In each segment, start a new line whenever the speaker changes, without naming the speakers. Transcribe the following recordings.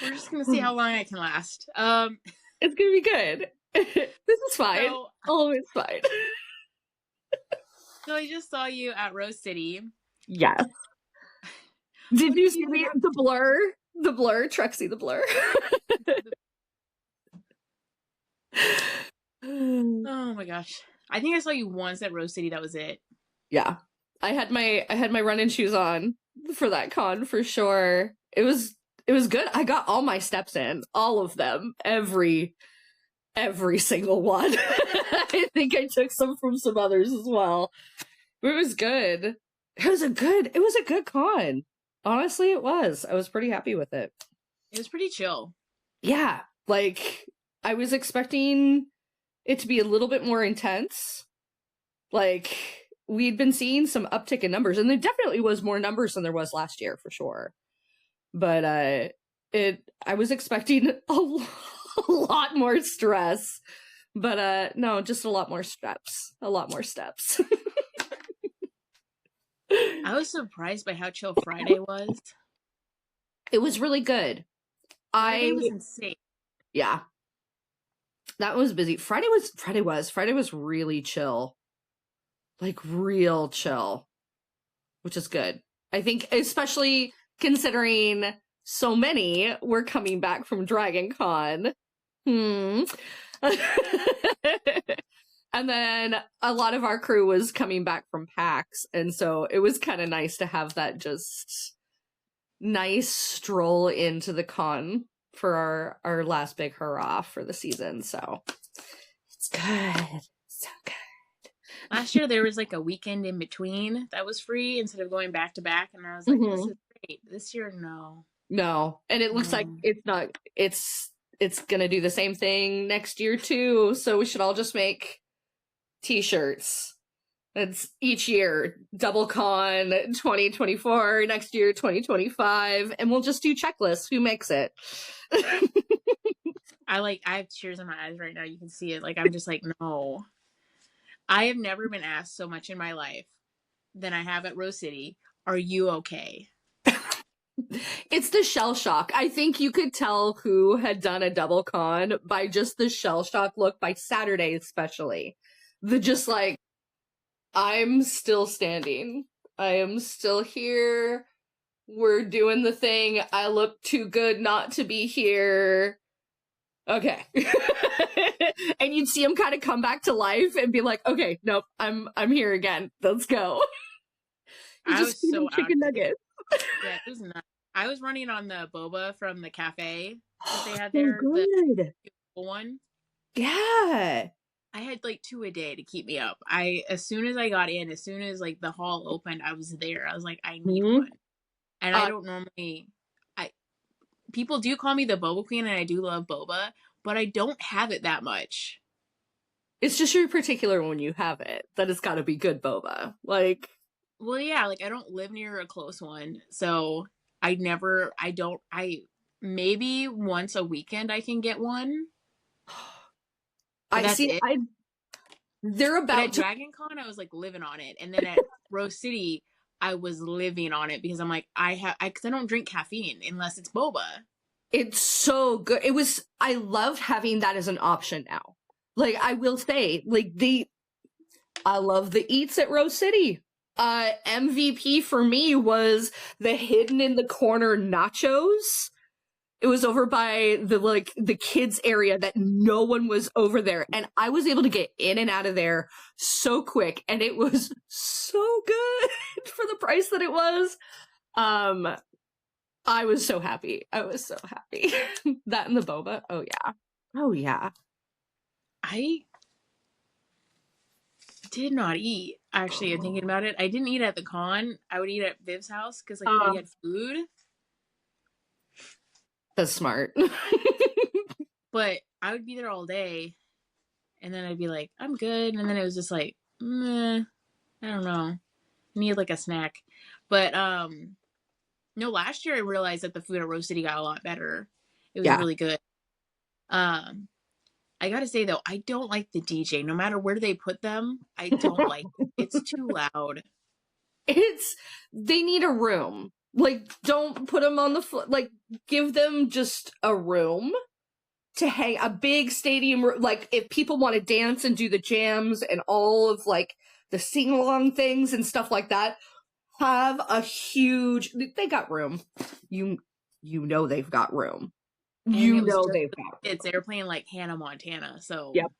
We're just gonna see how long I can last.
It's gonna be good. This is fine.
So,
Always fine.
so I just saw you at Rose City.
Yes. Did you see the blur? The blur, Trexy the blur.
Oh my gosh. I think I saw you once at Rose City, that was it.
Yeah. I had my running shoes on for that con for sure. It was good. I got all my steps in, all of them, every single one. I think I took some from some others as well. But it was good. It was a good con. Honestly, it was. I was pretty happy with it.
It was pretty chill.
Yeah, like I was expecting it to be a little bit more intense. Like we'd been seeing some uptick in numbers, and there definitely was more numbers than there was last year for sure. But I was expecting a lot more stress. But no, just a lot more steps. A lot more steps.
I was surprised by how chill Friday was.
It was really good.
Friday was insane.
Yeah. That was busy. Friday was really chill. Like real chill. Which is good. I think especially considering so many were coming back from Dragon Con. And then a lot of our crew was coming back from PAX, and so it was kind of nice to have that just nice stroll into the con for our last big hurrah for the season. So it's good. So good.
Last year there was like a weekend in between that was free instead of going back to back, and I was like, this is great. This year, no.
And it looks like it's gonna do the same thing next year too, so we should all just make t-shirts. It's each year, double con 2024, next year 2025, and we'll just do checklists. Who makes it?
I have tears in my eyes right now. You can see it. Like, I'm just like, no. I have never been asked so much in my life than I have at Rose City. Are you okay?
It's the shell shock. I think you could tell who had done a double con by just the shell shock look by Saturday, especially. The just like, I'm still standing. I am still here. We're doing the thing. I look too good not to be here. Okay. And you'd see him kind of come back to life and be like, okay, nope, I'm here again. Let's go.
I was so
chicken nuggets.
Yeah, it was nuts. I was running on the boba from the cafe that they had
So
there.
good.
The one.
Yeah.
I had like 2 a day to keep me up. As soon as I got in, as soon as like the hall opened, I was there. I was like, I need one. And I don't normally, people do call me the boba queen, and I do love boba, but I don't have it that much.
It's just you're particular when you have it, that it's got to be good boba. Like,
well, yeah, like I don't live near a close one, so maybe once a weekend I can get one.
I see. They're about
but at Dragon Con, I was like living on it, and then at Rose City, I was living on it because I'm like, because I don't drink caffeine unless it's boba.
It's so good. I loved having that as an option now. Like, I will say, like, I love the eats at Rose City. MVP for me was the hidden in the corner nachos. It was over by the kids area that no one was over there. And I was able to get in and out of there so quick. And it was so good for the price that it was. I was so happy. That and the boba. Oh yeah. Oh yeah.
I did not eat. Actually, I'm thinking about it. I didn't eat at the con. I would eat at Viv's house because like we had food.
That's smart.
But I would be there all day, and then I'd be like, I'm good. And then it was just like, meh, I don't know. I need like a snack. But no, last year I realized that the food at Rose City got a lot better. It was really good. I gotta say though, I don't like the DJ. No matter where they put them, I don't like it. It's too loud.
They need a room. Like, don't put them on the floor. Like, give them just a room to hang, a big stadium. Like, if people want to dance and do the jams and all of, like, the sing-along things and stuff like that, have a huge, they got room. You know they've got room.
And
You
it was
know
just
they've got room.
kids. They were playing like Hannah Montana, so
Yep.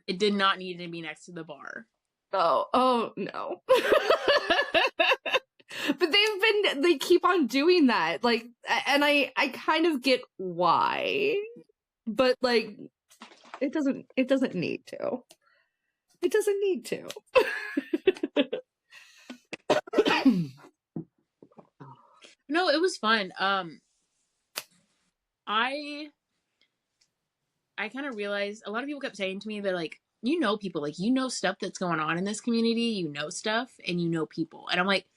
it did not need to be next to the bar.
Oh no. But they keep on doing that. Like, and I kind of get why. But like, it doesn't need to. It doesn't need to.
No, it was fun. I kind of realized a lot of people kept saying to me, they're like, you know, people, like, you know, stuff that's going on in this community, you know, stuff, and you know, people. And I'm like,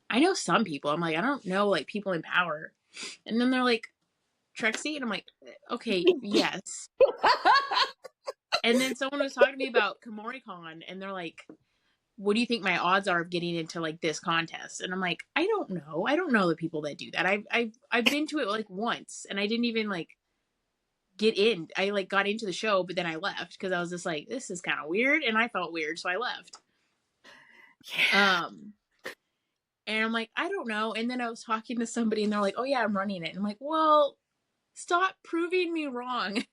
I know some people. I'm like, I don't know, like, people in power. And then they're like, Trexy? And I'm like, okay, yes. And then someone was talking to me about KomoriCon, and they're like, what do you think my odds are of getting into like this contest? And I'm like, I don't know. I don't know the people that do that. I've been to it like once, and I didn't even like get in. I like got into the show, but then I left because I was just like, this is kind of weird, and I felt weird, so I left.
Yeah.
And I'm like, I don't know. And then I was talking to somebody, and they're like, oh yeah, I'm running it. And I'm like, well, stop proving me wrong.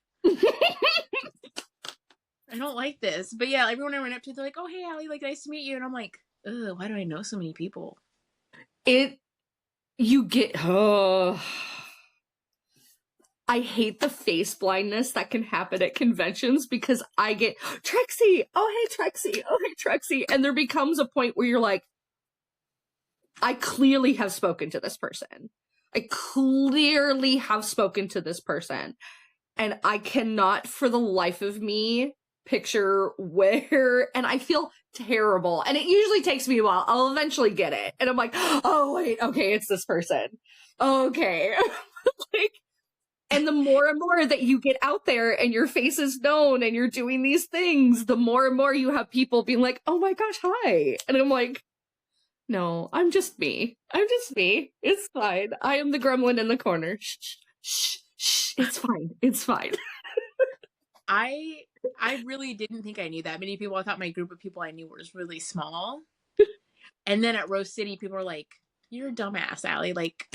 I don't like this. But yeah, everyone I went up to, they're like, oh, hey, Allie, like, nice to meet you. And I'm like, ugh, why do I know so many people?
You get, oh. I hate the face blindness that can happen at conventions because I get, Trexy, oh, hey, Trexy, oh, hey, Trexy. And there becomes a point where you're like, I clearly have spoken to this person. I clearly have spoken to this person. And I cannot for the life of me picture where, and I feel terrible. And it usually takes me a while. I'll eventually get it. And I'm like, oh, wait, okay, it's this person. Okay. Like, and the more and more that you get out there and your face is known and you're doing these things, the more and more you have people being like, oh my gosh, hi. And I'm like, no, I'm just me. I'm just me. It's fine. I am the gremlin in the corner. Shh, shh, shh. It's fine. It's fine.
I really didn't think I knew that many people. I thought my group of people I knew was really small. And then at Rose City, people were like, you're a dumbass, Allie. Like,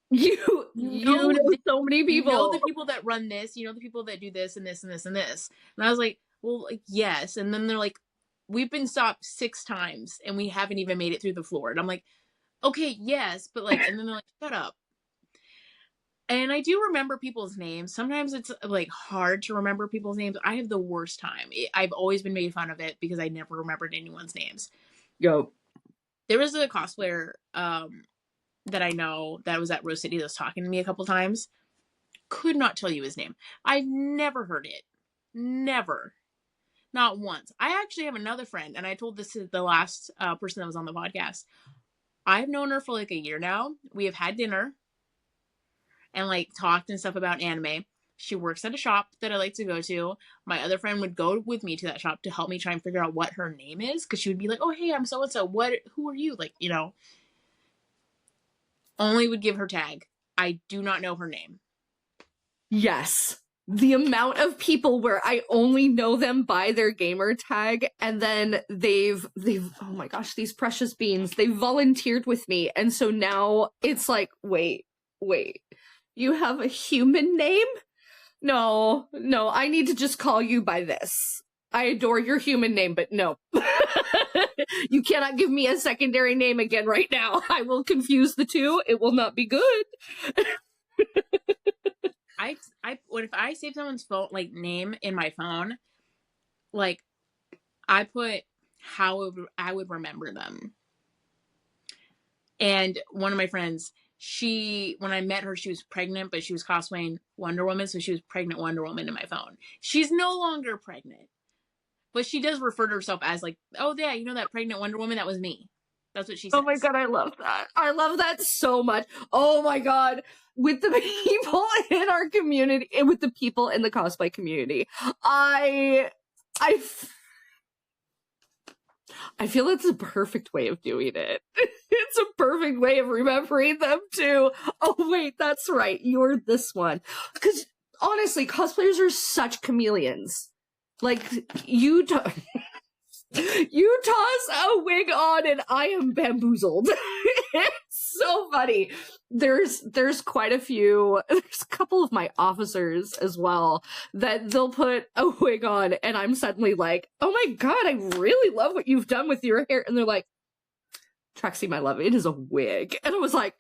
you know so many people.
You know the people that run this. You know the people that do this and this and this and this. And I was like, well, like, yes. And then they're like, we've been stopped 6 times and we haven't even made it through the floor. And I'm like, okay, yes. But like, and then they're like, shut up. And I do remember people's names. Sometimes it's like hard to remember people's names. I have the worst time. I've always been made fun of it because I never remembered anyone's names.
Yo.
There was a cosplayer that I know that was at Rose City that was talking to me a couple times. Could not tell you his name. I've never heard it. Never. Not once. I actually have another friend, and I told this to the last person that was on the podcast. I've known her for like a year now. We have had dinner and like talked and stuff about anime. She works at a shop that I like to go to. My other friend would go with me to that shop to help me try and figure out what her name is, because she would be like, oh, hey, I'm so-and-so. Who are you? Like, you know, only would give her tag. I do not know her name.
Yes. The amount of people where I only know them by their gamer tag, and then they've oh my gosh, these precious beans, they volunteered with me, and so now it's like, wait, you have a human name? No, I need to just call you by this. I adore your human name, but no. You cannot give me a secondary name again right now. I will confuse the two. It will not be good.
If I save someone's phone, like, name in my phone, like, I put how I would remember them. And one of my friends, when I met her, she was pregnant, but she was cosplaying Wonder Woman, so she was pregnant Wonder Woman in my phone. She's no longer pregnant, but she does refer to herself as like, oh yeah, you know that pregnant Wonder Woman? That was me. That's what she says.
Oh my god, I love that. I love that so much. Oh my god. With the people in our community, and with the people in the cosplay community, I feel it's a perfect way of doing it. It's a perfect way of remembering them too. Oh wait, that's right. You're this one. Because honestly, cosplayers are such chameleons. Like you, you toss a wig on, and I am bamboozled. It's so funny. There's quite a few. There's a couple of my officers as well that they'll put a wig on, and I'm suddenly like, "Oh my god, I really love what you've done with your hair." And they're like, "Trexy, my love, it is a wig." And I was like,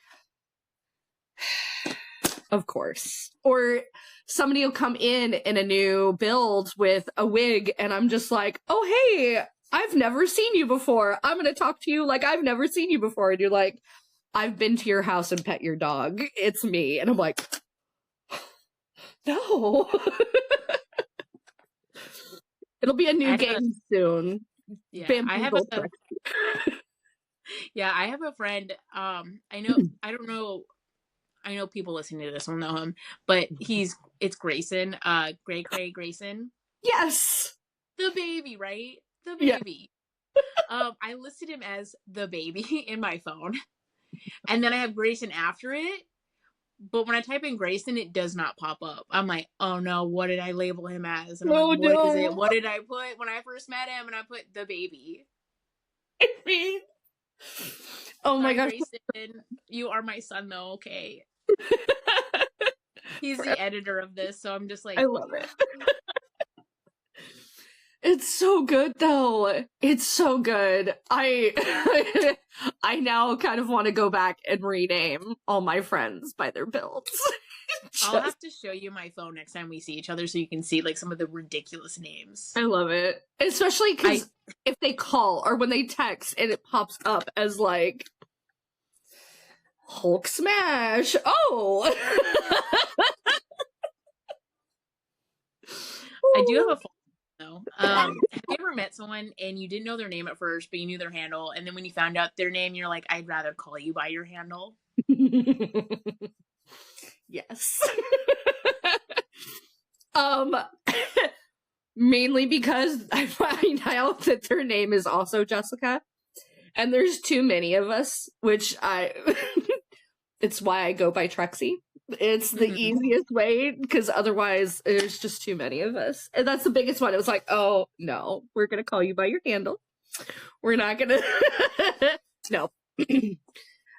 "Of course." Or somebody will come in a new build with a wig, and I'm just like, "Oh hey, I've never seen you before. I'm gonna talk to you like I've never seen you before." And you're like, "I've been to your house and pet your dog. It's me." And I'm like, "No." It'll be a new game soon.
Yeah,
Bamboozle
yeah, I have a friend. I don't know. I know people listening to this will know him, but it's Grayson. Gray Grayson.
Yes.
The baby, right? The
Yeah.
baby. I listed him as the baby in my phone, and then I have Grayson after it. But when I type in Grayson, it does not pop up. I'm like, oh no, what did I label him as? And I'm like, what is it? What did I put when I first met him? And I put the baby.
Oh my gosh.
Grayson, you are my son though, okay? He's the editor of this, so I'm just like,
I love it. It's so good though. It's so good. I I now kind of want to go back and rename all my friends by their builds.
I'll have to show you my phone next time we see each other so you can see like some of the ridiculous names.
I love it. Especially because if they call or when they text and it pops up as like Hulk Smash. Oh.
I do have a phone though. Have you ever met someone and you didn't know their name at first, but you knew their handle, and then when you found out their name, you're like, I'd rather call you by your handle?
Yes. Mainly because I find out that their name is also Jessica, and there's too many of us, which it's why I go by Trexy. It's the easiest way, because otherwise there's just too many of us. And that's the biggest one. It was like, oh, no, we're going to call you by your handle. We're not going to... No.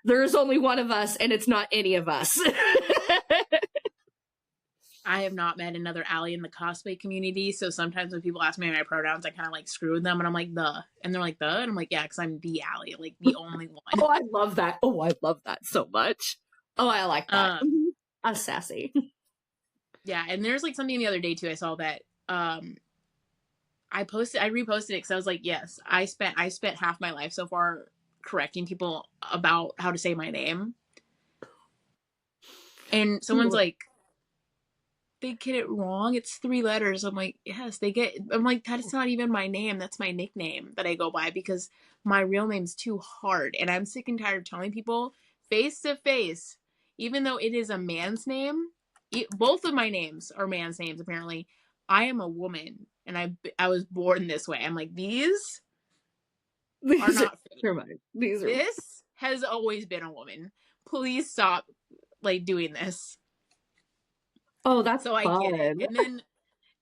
There's only one of us, and it's not any of us.
I have not met another Allie in the cosplay community, so sometimes when people ask me my pronouns, I kind of like screw with them, and I'm like, the. And they're like, the? And I'm like, yeah, because I'm the Allie, like the only one.
Oh, I love that. Oh, I love that so much. Oh, I like that. I'm sassy.
Yeah, and there's like something the other day too. I saw that I reposted it because I was like, yes, I spent half my life so far correcting people about how to say my name, and someone's like, they get it wrong. It's 3 letters. I'm like, yes, I'm like, that is not even my name. That's my nickname that I go by because my real name's too hard, and I'm sick and tired of telling people face to face, even though it is a man's name. Both of my names are man's names, apparently. I am a woman, and I was born this way. I'm like, these are not fake. This has always been a woman. Please stop, like, doing this.
Oh, that's
so I get it.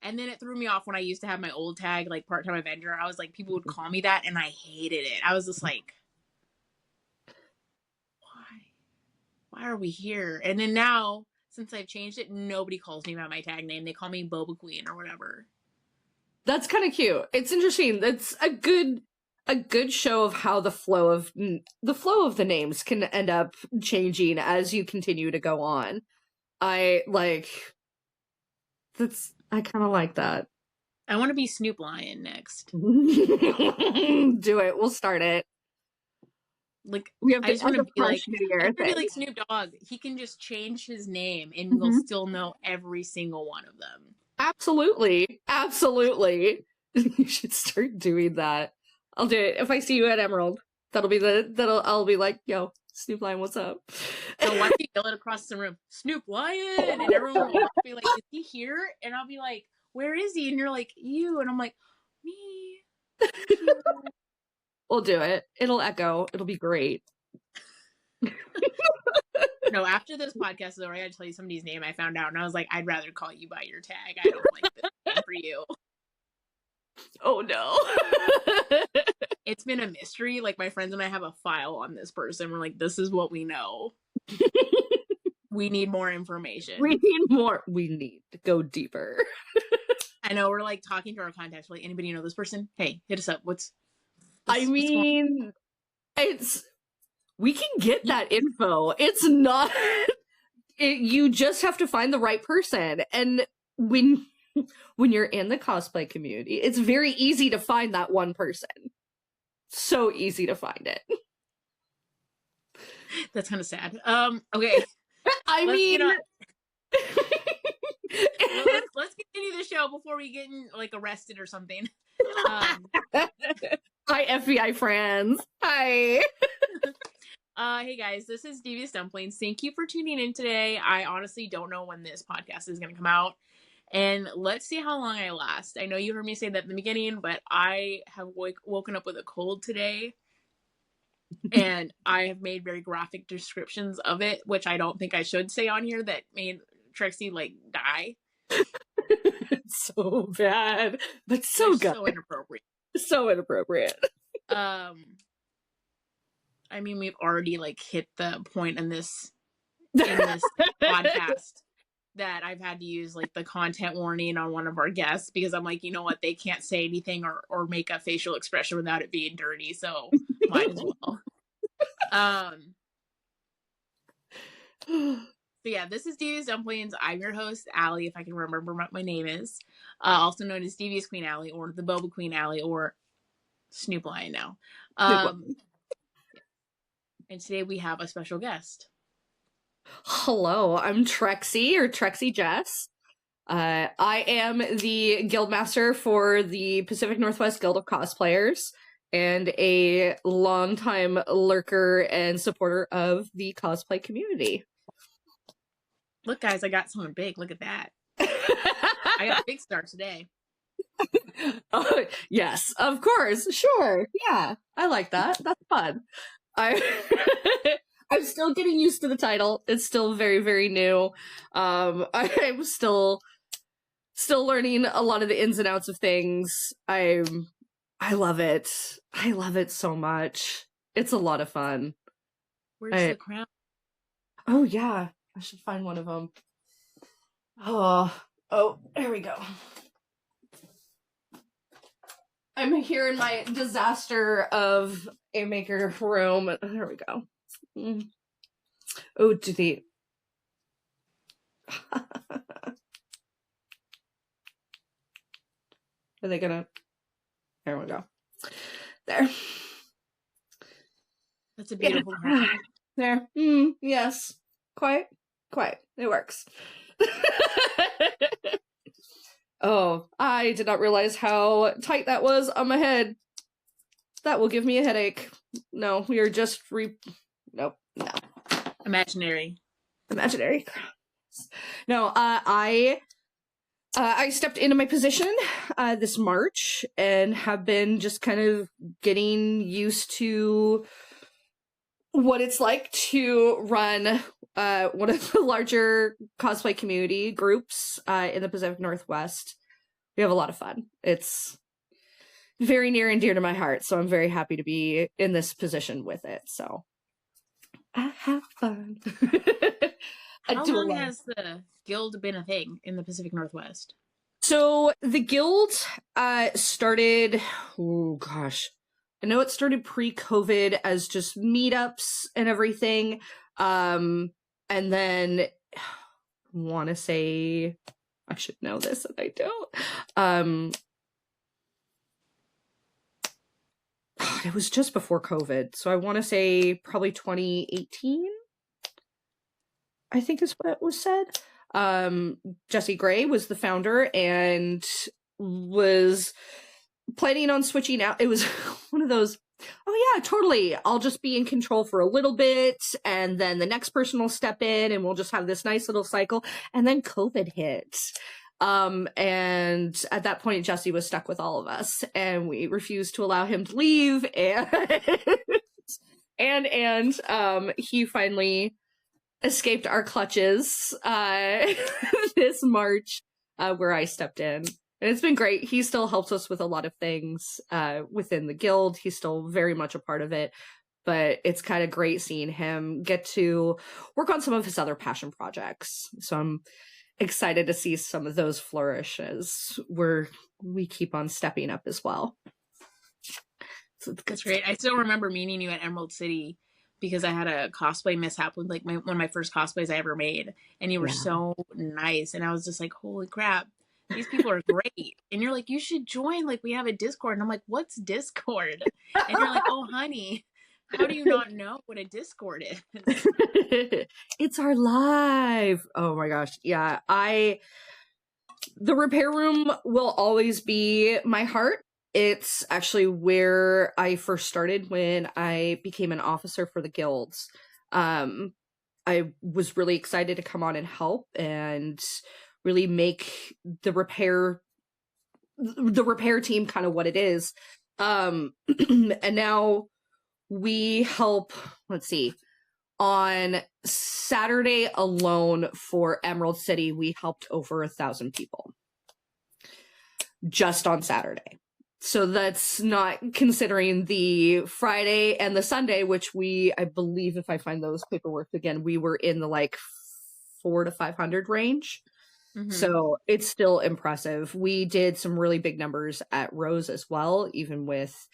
And then it threw me off when I used to have my old tag, like part-time Avenger. I was like, people would call me that, and I hated it. I was just like, why are we here? And then now, since I've changed it, nobody calls me by my tag name. They call me Boba Queen or whatever.
That's kind of cute. It's interesting. That's a good show of how the flow of the names can end up changing as you continue to go on. I kind of like that.
I want to be Snoop Lion next.
Do it. We'll start it.
Like,
we have
I just want to be like,
Snoop
Dogg. He can just change his name and we'll still know every single one of them.
Absolutely. You should start doing that. I'll do it. If I see you at Emerald, I'll be like, yo, Snoop Lion, what's up?
So why don't you yell it across the room, Snoop Lion? And everyone will be like, is he here? And I'll be like, where is he? And you're like, you. And I'm like, me.
We'll do it. It'll echo. It'll be great.
No, after this podcast is over, I gotta tell you somebody's name I found out, and I was like, I'd rather call you by your tag. I don't like this name for you.
Oh no.
It's been a mystery. Like, my friends and I have a file on this person. We're like, this is what we know. We need more information.
We need more. We need to go deeper.
I know, we're like talking to our contacts. We're like, anybody know this person? Hey, hit us up. What's
we can get that info. It's not, you just have to find the right person. And when you're in the cosplay community, it's very easy to find that one person. So easy to find it.
That's kind of sad. Okay. Let's continue the show before we get like arrested or something.
Hi, FBI friends. Hi.
Hey guys, this is Devious Dumplings. Thank you for tuning in today. I honestly don't know when this podcast is going to come out, and let's see how long I last. I know you heard me say that in the beginning, but I have woken up with a cold today, and I have made very graphic descriptions of it, which I don't think I should say on here, that made Trexy like die.
It's so bad, but so good.
So inappropriate.
So inappropriate.
I mean, we've already like hit the point in this podcast that I've had to use like the content warning on one of our guests, because I'm like, you know what, they can't say anything or make a facial expression without it being dirty, so might as well. So yeah, this is Devious Dumplings. I'm your host, Allie, if I can remember what my name is. Also known as Devious Queen Allie, or the Boba Queen Allie, or Snoop Lion now. And today we have a special guest.
Hello, I'm Trexy, or Trexy Jess. I am the guildmaster for the Pacific Northwest Guild of Cosplayers, and a longtime lurker and supporter of the cosplay community.
Look, guys, I got someone big. Look at that. I got a big start today.
Oh, yes, of course. Sure. Yeah, I like that. That's fun. I'm still getting used to the title. It's still very, very new. I'm still learning a lot of the ins and outs of things. I love it. I love it so much. It's a lot of fun.
Where's the crown?
Oh yeah, I should find one of them. Oh, there we go. I'm here in my disaster of a maker room. There we go. Oh, do the... Are they gonna... There we go. There.
That's a beautiful crown.
There. Yes. Quite. It works. Oh, I did not realize how tight that was on my head. That will give me a headache. No, we are just Nope. No.
Imaginary.
No, I stepped into my position this March and have been just kind of getting used to what it's like to run one of the larger cosplay community groups in the Pacific Northwest. We have a lot of fun. It's very near and dear to my heart, so I'm very happy to be in this position with it. So I have fun.
How long has the guild been a thing in the Pacific Northwest?
So the guild started, oh gosh, I know it started pre-COVID as just meetups and everything. And then I want to say, I should know this and I don't. It was just before COVID, so I want to say probably 2018. I think is what was said. Jessie Gray was the founder and was planning on switching out. It was one of those, oh yeah, totally, I'll just be in control for a little bit, and then the next person will step in, and we'll just have this nice little cycle. And then COVID hit. And at that point, Jesse was stuck with all of us, and we refused to allow him to leave. And he finally escaped our clutches this March, where I stepped in. And it's been great. He still helps us with a lot of things within the guild. He's still very much a part of it. But it's kind of great seeing him get to work on some of his other passion projects. So I'm excited to see some of those flourish as we keep on stepping up as well. So
that's great. I still remember meeting you at Emerald City because I had a cosplay mishap with like one of my first cosplays I ever made, and you were so nice, and I was just like, holy crap, these people are great. And you're like, you should join, like we have a Discord. And I'm like, what's Discord? And you're like, oh honey, how do you not know what a Discord is?
It's our live. Oh my gosh. Yeah. The repair room will always be my heart. It's actually where I first started when I became an officer for the guilds. I was really excited to come on and help and really make the repair team kind of what it is. And now we help, let's see, on Saturday alone for Emerald City, we helped over 1,000 people. Just on Saturday. So that's not considering the Friday and the Sunday, which I believe if I find those paperwork again, we were in the like 400 to 500 range. Mm-hmm. So it's still impressive. We did some really big numbers at Rose as well, even with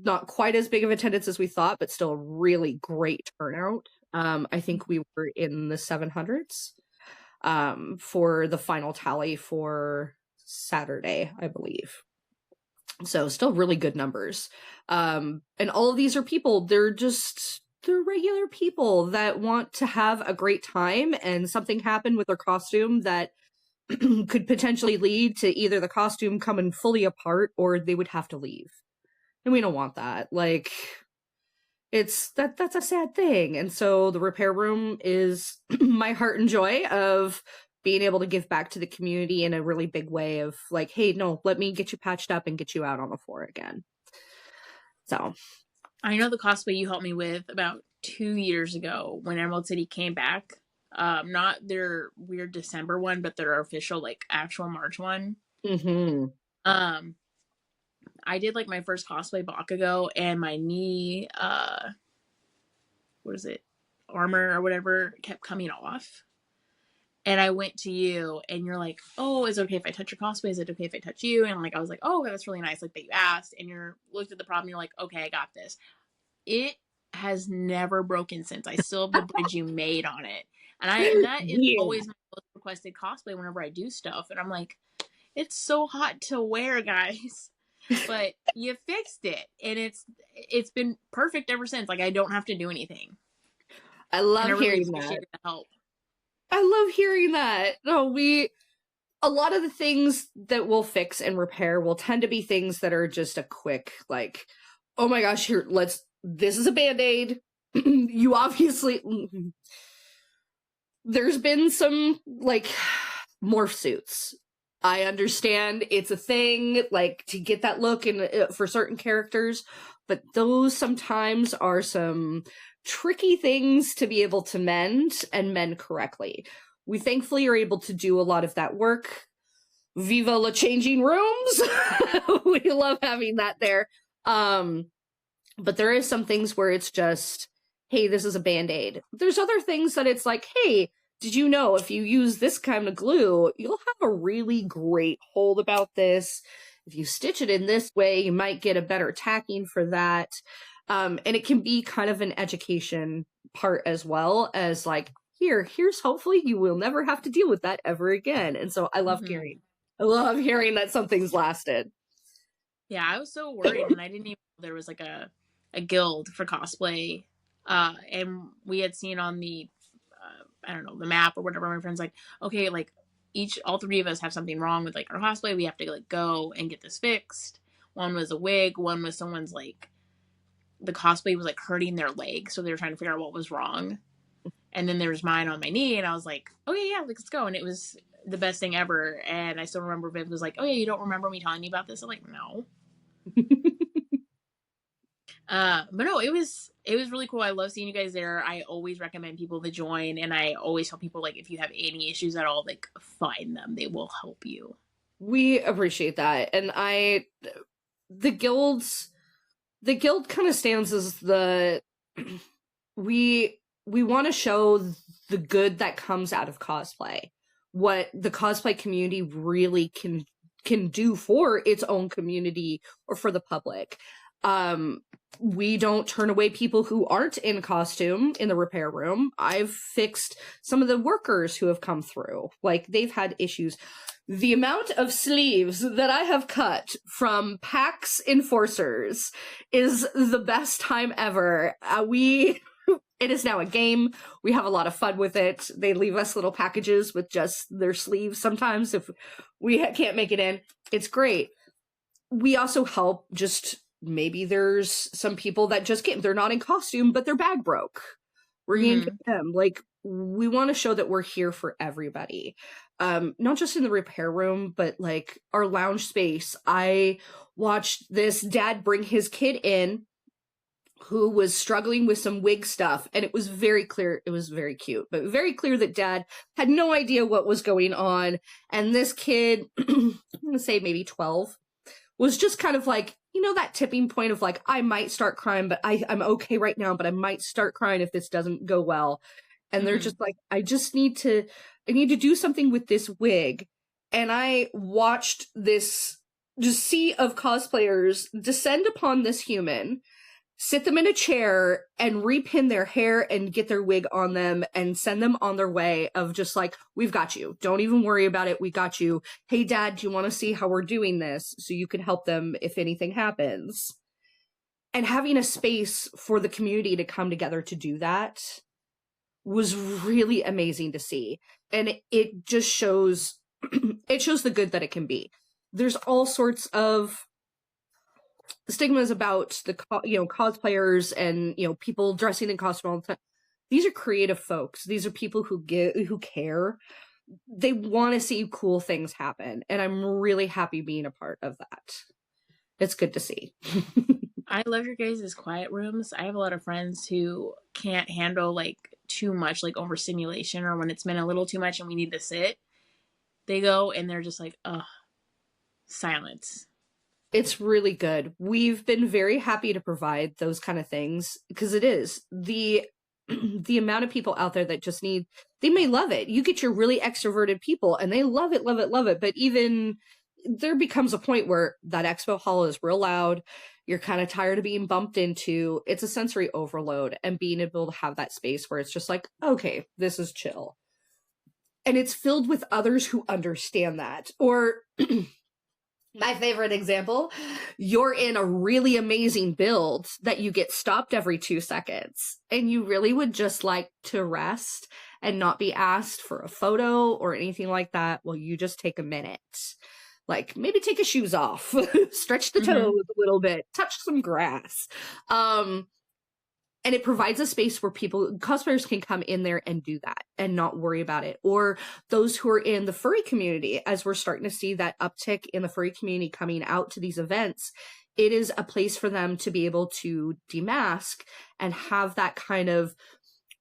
not quite as big of attendance as we thought, but still a really great turnout. I think we were in the 700s for the final tally for Saturday, I believe. So still really good numbers. And all of these are people, they're regular people that want to have a great time, and something happened with their costume that could potentially lead to either the costume coming fully apart or they would have to leave. And we don't want that. Like, that's a sad thing. And so the repair room is my heart and joy of being able to give back to the community in a really big way of like, hey, no, let me get you patched up and get you out on the floor again. So
I know the cosplay you helped me with about 2 years ago when Emerald City came back. Not their weird December one, but their official, like, actual March one.
Mm-hmm.
I did like my first cosplay Bakugo, and my knee, armor or whatever, kept coming off. And I went to you, and you're like, oh, is it okay if I touch your cosplay? Is it okay if I touch you? And like, I was like, oh, that's really nice, like, that you asked. And you looked at the problem, and you're like, okay, I got this. It has never broken since. I still have the bridge you made on it. And that is always my most requested cosplay whenever I do stuff. And I'm like, it's so hot to wear, guys. But you fixed it, and it's been perfect ever since. Like, I don't have to do anything.
I love hearing that. The help. I love hearing that. No, a lot of the things that we'll fix and repair will tend to be things that are just a quick, like, oh my gosh, this is a Band-Aid. You obviously, there's been some, like, morph suits. I understand it's a thing, like, to get that look for certain characters, but those sometimes are some tricky things to be able to mend correctly. We thankfully are able to do a lot of that work. Viva la changing rooms! We love having that there. But there is some things where it's just, hey, this is a Band-Aid. There's other things that it's like, hey, did you know if you use this kind of glue, you'll have a really great hold about this. If you stitch it in this way, you might get a better tacking for that. And it can be kind of an education part as well as like, here's hopefully you will never have to deal with that ever again. And so I love hearing that something's lasted.
Yeah, I was so worried when I didn't even know there was like a guild for cosplay. And we had seen on the I don't know, the map or whatever, my friend's like, okay, like all three of us have something wrong with like our cosplay. We have to like go and get this fixed. One was a wig. One was someone's like, the cosplay was like hurting their leg. So they were trying to figure out what was wrong. And then there was mine on my knee, and I was like, okay, yeah, let's go. And it was the best thing ever. And I still remember Viv was like, "Oh yeah, you don't remember me telling you about this?" I'm like, "No." But no, it was really cool. I love seeing you guys there. I always recommend people to join, and I always tell people like if you have any issues at all, like find them. They will help you.
We appreciate that. And the guilds, the guild kind of stands as the, we want to show the good that comes out of cosplay. What the cosplay community really can do for its own community or for the public. We don't turn away people who aren't in costume in the repair room. I've fixed some of the workers who have come through. Like, they've had issues. The amount of sleeves that I have cut from PAX enforcers is the best time ever. It is now a game. We have a lot of fun with it. They leave us little packages with just their sleeves sometimes if we can't make it in. It's great. We also help just, maybe there's some people that just can't, they're not in costume, but their bag broke. We're going to get them. Like, we want to show that we're here for everybody. Not just in the repair room, but like our lounge space. I watched this dad bring his kid in who was struggling with some wig stuff, and it was very clear, it was very cute, but very clear that dad had no idea what was going on. And this kid, I'm gonna say maybe 12, was just kind of like, you know, that tipping point of like, I might start crying, but I'm okay right now, but I might start crying if this doesn't go well. And they're just like, I need to do something with this wig. And I watched this just sea of cosplayers descend upon this human, sit them in a chair and repin their hair and get their wig on them and send them on their way of just like, we've got you. Don't even worry about it. We got you. Hey, Dad, do you want to see how we're doing this so you can help them if anything happens? And having a space for the community to come together to do that was really amazing to see. And it just shows, it shows the good that it can be. There's all sorts of stigmas about the cosplayers and people dressing in costume all the time. These are creative folks. These are people who care. They want to see cool things happen, and I'm really happy being a part of that. It's good to see.
I love your guys' quiet rooms. I have a lot of friends who can't handle like too much like overstimulation, or when it's been a little too much and we need to sit. They go and they're just like, ugh, silence.
It's really good. We've been very happy to provide those kind of things because it is the amount of people out there that just need, they may love it. You get your really extroverted people and they love it, love it, love it. But even there becomes a point where that expo hall is real loud. You're kind of tired of being bumped into. It's a sensory overload, and being able to have that space where it's just like, okay, this is chill. And it's filled with others who understand that. Or my favorite example, you're in a really amazing build that you get stopped every 2 seconds, and you really would just like to rest and not be asked for a photo or anything like that. Well, you just take a minute. Like, maybe take your shoes off, stretch the toes a little bit, touch some grass. And it provides a space where cosplayers can come in there and do that and not worry about it. Or those who are in the furry community, as we're starting to see that uptick in the furry community coming out to these events, it is a place for them to be able to demask and have that kind of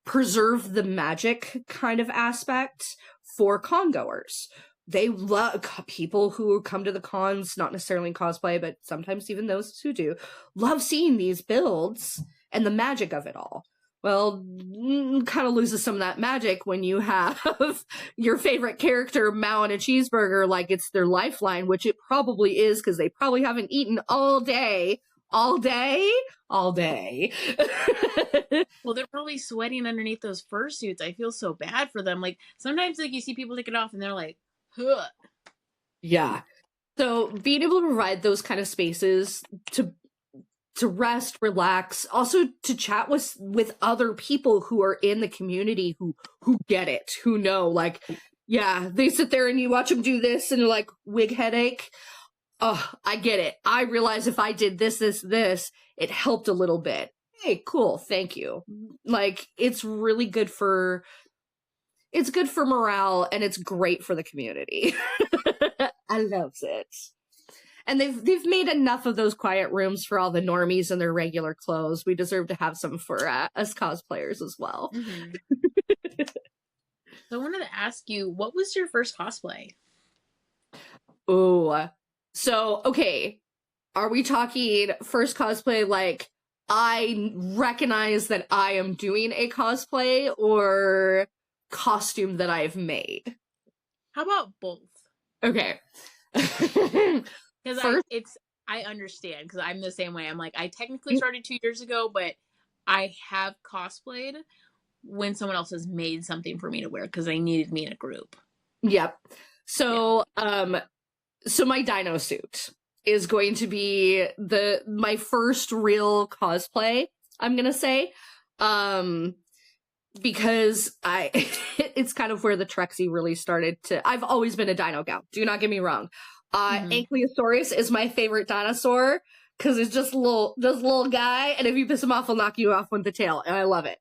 preserve the magic kind of aspect for congoers. They love people who come to the cons, not necessarily in cosplay, but sometimes even those who do, love seeing these builds and the magic of it all. Well, kind of loses some of that magic when you have your favorite character mowing a cheeseburger like it's their lifeline, which it probably is because they probably haven't eaten all day. All day? All day.
Well, they're probably sweating underneath those fursuits. I feel so bad for them. Like, sometimes like you see people take it off and they're like, huh.
Yeah. So being able to provide those kind of spaces to rest, relax, also to chat with other people who are in the community who get it, who know, like, yeah, they sit there and you watch them do this and they're like, wig headache. Oh, I get it. I realize if I did this, it helped a little bit. Hey, cool. Thank you. Like, it's really good for, It's good for morale and it's great for the community. I love it. And they've made enough of those quiet rooms for all the normies in their regular clothes. We deserve to have some for us cosplayers as well.
Mm-hmm. So I wanted to ask you, what was your first cosplay?
Oh, so okay. Are we talking first cosplay like I recognize that I am doing a cosplay, or costume that I've made?
How about both?
Okay.
Because
First,
I understand, because I'm the same way. I'm like, I technically started 2 years ago, but I have cosplayed when someone else has made something for me to wear because they needed me in a group.
yep. So, so my dino suit is going to be my first real cosplay, I'm gonna say. Because it's kind of where the Trexy really started to. I've always been a dino gal. Do not get me wrong. Ankylosaurus is my favorite dinosaur because it's just a little guy, and if you piss him off, he'll knock you off with the tail, and I love it.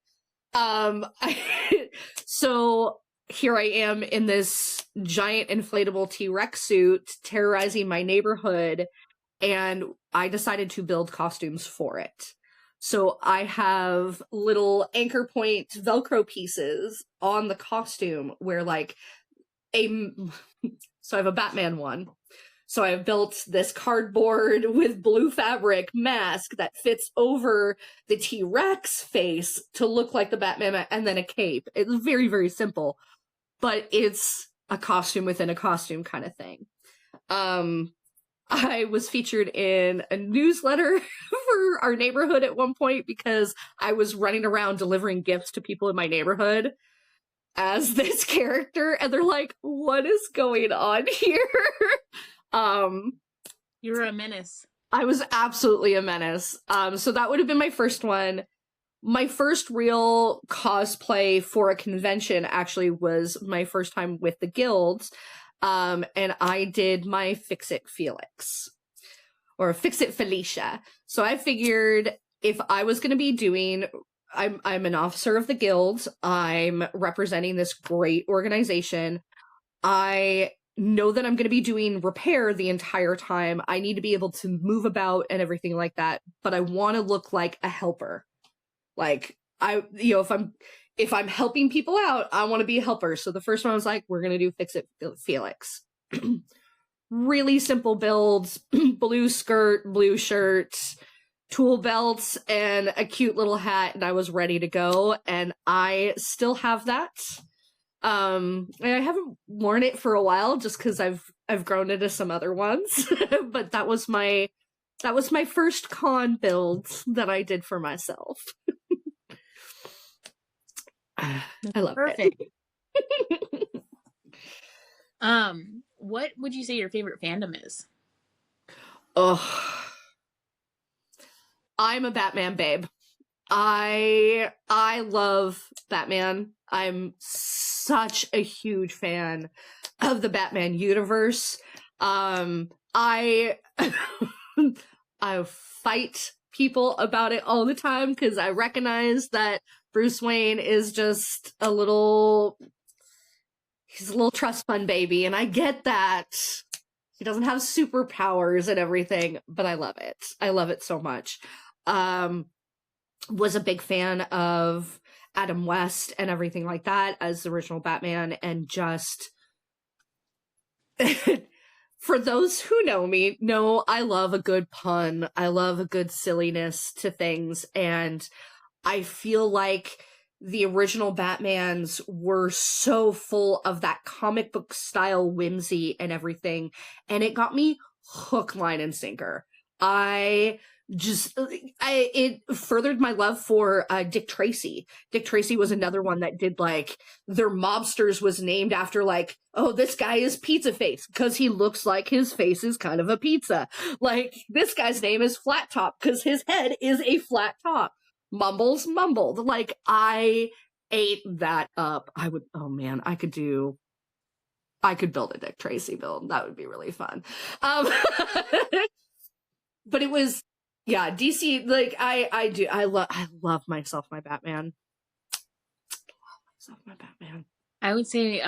So here I am in this giant inflatable T-Rex suit, terrorizing my neighborhood, and I decided to build costumes for it. So I have little anchor point Velcro pieces on the costume where like so I have a Batman one. So I've built this cardboard with blue fabric mask that fits over the T-Rex face to look like the Batman, and then a cape. It's very, very simple, but it's a costume within a costume kind of thing. I was featured in a newsletter for our neighborhood at one point because I was running around delivering gifts to people in my neighborhood as this character, and they're like, what is going on here?
You were a menace.
I was absolutely a menace. So that would have been my first one. My first real cosplay for a convention actually was my first time with the guilds. And I did my Fix-It Felix. Or Fix-It Felicia. So I figured if I was going to be doing... I'm an officer of the guild. I'm representing this great organization. I know that I'm going to be doing repair the entire time. I need to be able to move about and everything like that. But I want to look like a helper. Like, if I'm helping people out, I want to be a helper. So the first one I was like, we're going to do Fix-It Felix. Really simple builds, blue skirt, blue shirt, tool belts, and a cute little hat, and I was ready to go, and I still have that. And I haven't worn it for a while just because I've grown into some other ones. But that was my first con build that I did for myself. I love
Perfect.
it.
What would you say your favorite fandom is?
Oh, I'm a Batman babe. I love Batman. I'm such a huge fan of the Batman universe. I fight people about it all the time because I recognize that Bruce Wayne is just he's a little trust fund baby, and I get that. He doesn't have superpowers and everything, but I love it. I love it so much. Was a big fan of Adam West and everything like that as the original Batman, and just for those who know me, know I love a good pun. I love a good silliness to things, and I feel like the original Batmans were so full of that comic book style whimsy and everything, and it got me hook, line, and sinker. It furthered my love for Dick Tracy. Dick Tracy was another one that did, like, their mobsters was named after, like, oh, this guy is Pizza Face because he looks like his face is kind of a pizza. Like, this guy's name is Flat Top because his head is a flat top. Mumbles mumbled. Like, I ate that up. I could build a Dick Tracy build. That would be really fun. But it was, yeah, DC, like, I love myself, my Batman.
I would say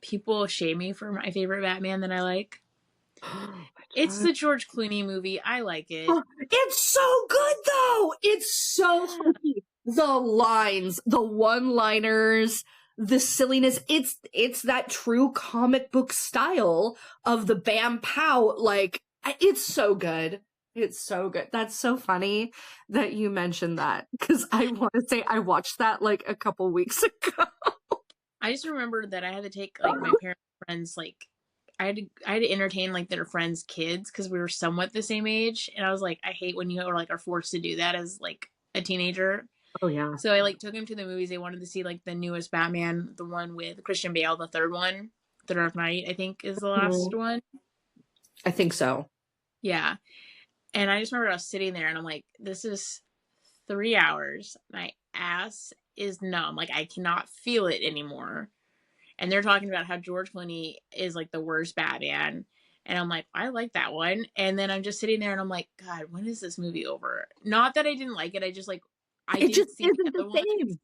people shame me for my favorite Batman that I like.
Oh my
It's
God.
the George Clooney movie. I like it.
Oh, it's so good though. It's so
Yeah.
funny. The lines, the one-liners, the silliness. It's that true comic book style of the bam pow. Like it's so good. It's so good. That's so funny that you mentioned that because I want to say I watched that like a couple weeks ago.
I just remember that I had to take like my parents' friends like I had to entertain like their friends' kids because we were somewhat the same age, and I was like, I hate when you are forced to do that as like a teenager.
Oh yeah.
So I like took him to the movies. They wanted to see like the newest Batman, the one with Christian Bale, the third one, The Dark Knight, I think is the last
Mhm.
one.
I think so.
Yeah, and I just remember I was sitting there and I'm like, this is 3 hours. My ass is numb. Like I cannot feel it anymore. And they're talking about how George Clooney is like the worst Batman. And I'm like, I like that one. And then I'm just sitting there and I'm like, God, when is this movie over? Not that I didn't like it. I just like, I
It just
didn't see the
isn't the
other one.
same.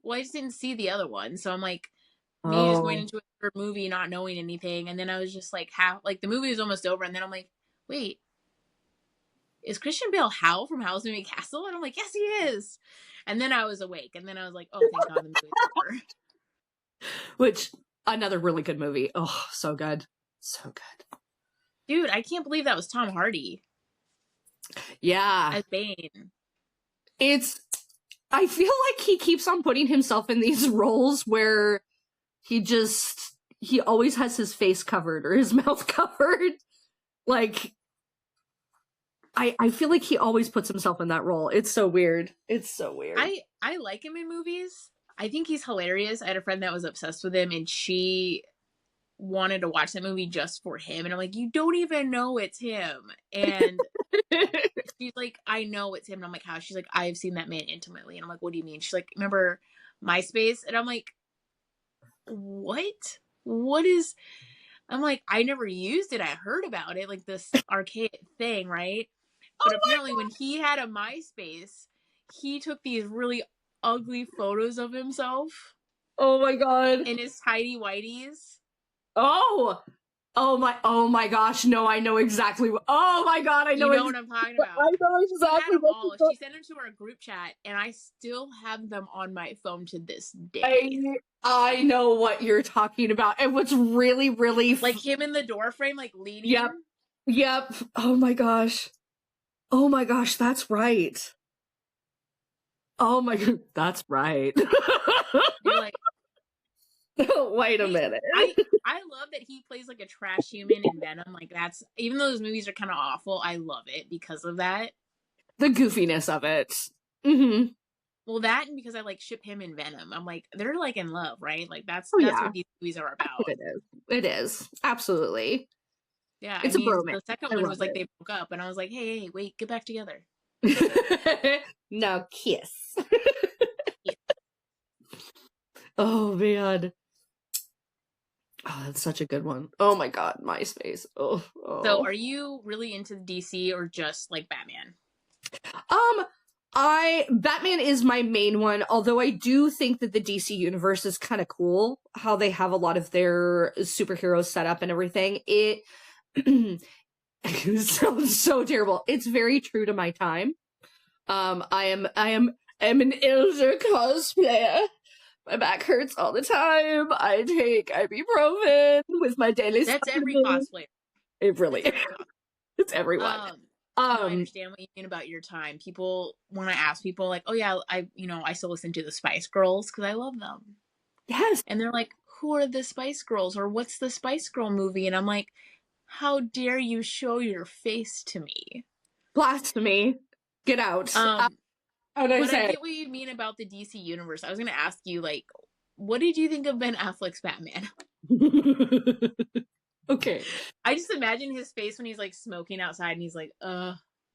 Well, I just didn't see the other one. So I'm like, me just going
Oh.
into a third movie, not knowing anything. And then I was just like, how, like the movie was almost over. And then I'm like, wait, is Christian Bale Hal from Howl's Moving Castle? And I'm like, yes, he is. And then I was awake. And then I was like, oh, thank God the movie's over.
Which another really good movie. Oh, so good. So good.
Dude, I can't believe that was Tom Hardy
Yeah.
as Bane.
It's I feel like he keeps on putting himself in these roles where he always has his face covered or his mouth covered. Like I feel like he always puts himself in that role. It's so weird. It's so weird.
I like him in movies. I think he's hilarious. I had a friend that was obsessed with him and she wanted to watch that movie just for him. And I'm like, you don't even know it's him. And she's like, I know it's him. And I'm like, how? She's like, I've seen that man intimately. And I'm like, what do you mean? She's like, remember MySpace? And I'm like, what? What is. I'm like, I never used it. I heard about it, like this archaic thing, right? But
Oh my
apparently, when he had a MySpace, he took these really ugly photos of himself
Oh my god.
in his tidy whities.
Oh. Oh my gosh. No, I know exactly what. Oh my god, I know
You know what I'm talking about.
I know
She had
exactly
them
what
all. She sent them to our group chat, and I still have them on my phone to this day.
I know what you're talking about. And what's really, really
Like him in the door frame, like leaning.
Yep. Yep. Oh my gosh. Oh my gosh, that's right. Oh my god, that's right.
You're like,
Wait a minute.
I love that he plays like a trash human in Venom. Like that's even though those movies are kind of awful, I love it because of that.
The goofiness of it. Mm-hmm.
Well, that and because I like ship him in Venom. I'm like they're like in love, right? Like that's
Oh
that's
yeah.
what these movies are about.
It is. It is. Absolutely.
Yeah, I
It's a
mean
bromance.
the second
I
one
love
was like they broke up, and I was like, hey, wait, get back together.
it. Now kiss.
Yeah.
Oh man. Oh, that's such a good one. Oh my god, MySpace. Oh.
So, are you really into DC or just like Batman?
Batman is my main one, although I do think that the DC universe is kind of cool, how they have a lot of their superheroes set up and everything. It sounds so terrible. It's very true to my time. I am an elder cosplayer. My back hurts all the time. I take ibuprofen with my daily
That's every
supplement.
cosplayer.
It really
That's
is.
every cosplayer.
It's everyone.
No, I understand what you mean about your time. People, when I ask people, like, oh yeah, I still listen to the Spice Girls because I love them,
Yes.
and they're like, who are the Spice Girls or what's the Spice Girl movie? And I'm like, how dare you show your face to me?
Blasphemy. Get out. How do I
But
say
I
it?
get what you mean about the DC universe. I was gonna ask you, like, what did you think of Ben Affleck's Batman?
Okay.
I just imagine his face when he's like smoking outside and he's like,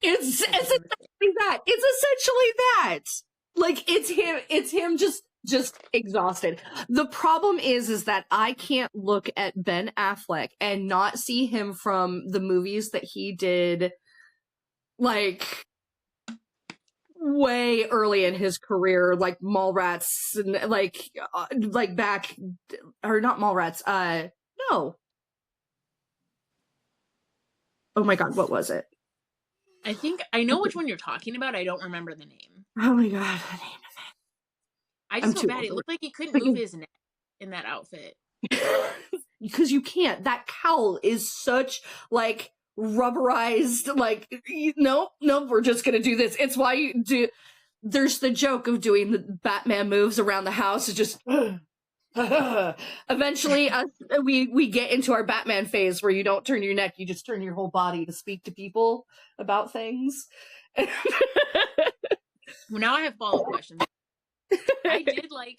It's essentially that. It's essentially that. Like it's him just exhausted. The problem is that I can't look at Ben Affleck and not see him from the movies that he did like way early in his career, like Mallrats and like back, or not Mallrats. No. Oh my God, what was it?
I think I know which one you're talking about. I don't remember the name.
Oh my God, the name
I
I'm
just felt
too
bad. It
old.
looked like he couldn't move his neck in that outfit.
Because you can't. That cowl is such like rubberized. Like no, we're just gonna do this. It's why you do. There's the joke of doing the Batman moves around the house. It's just. Eventually, we get into our Batman phase where you don't turn your neck, you just turn your whole body to speak to people about things.
Well, now I have follow-up questions. I did like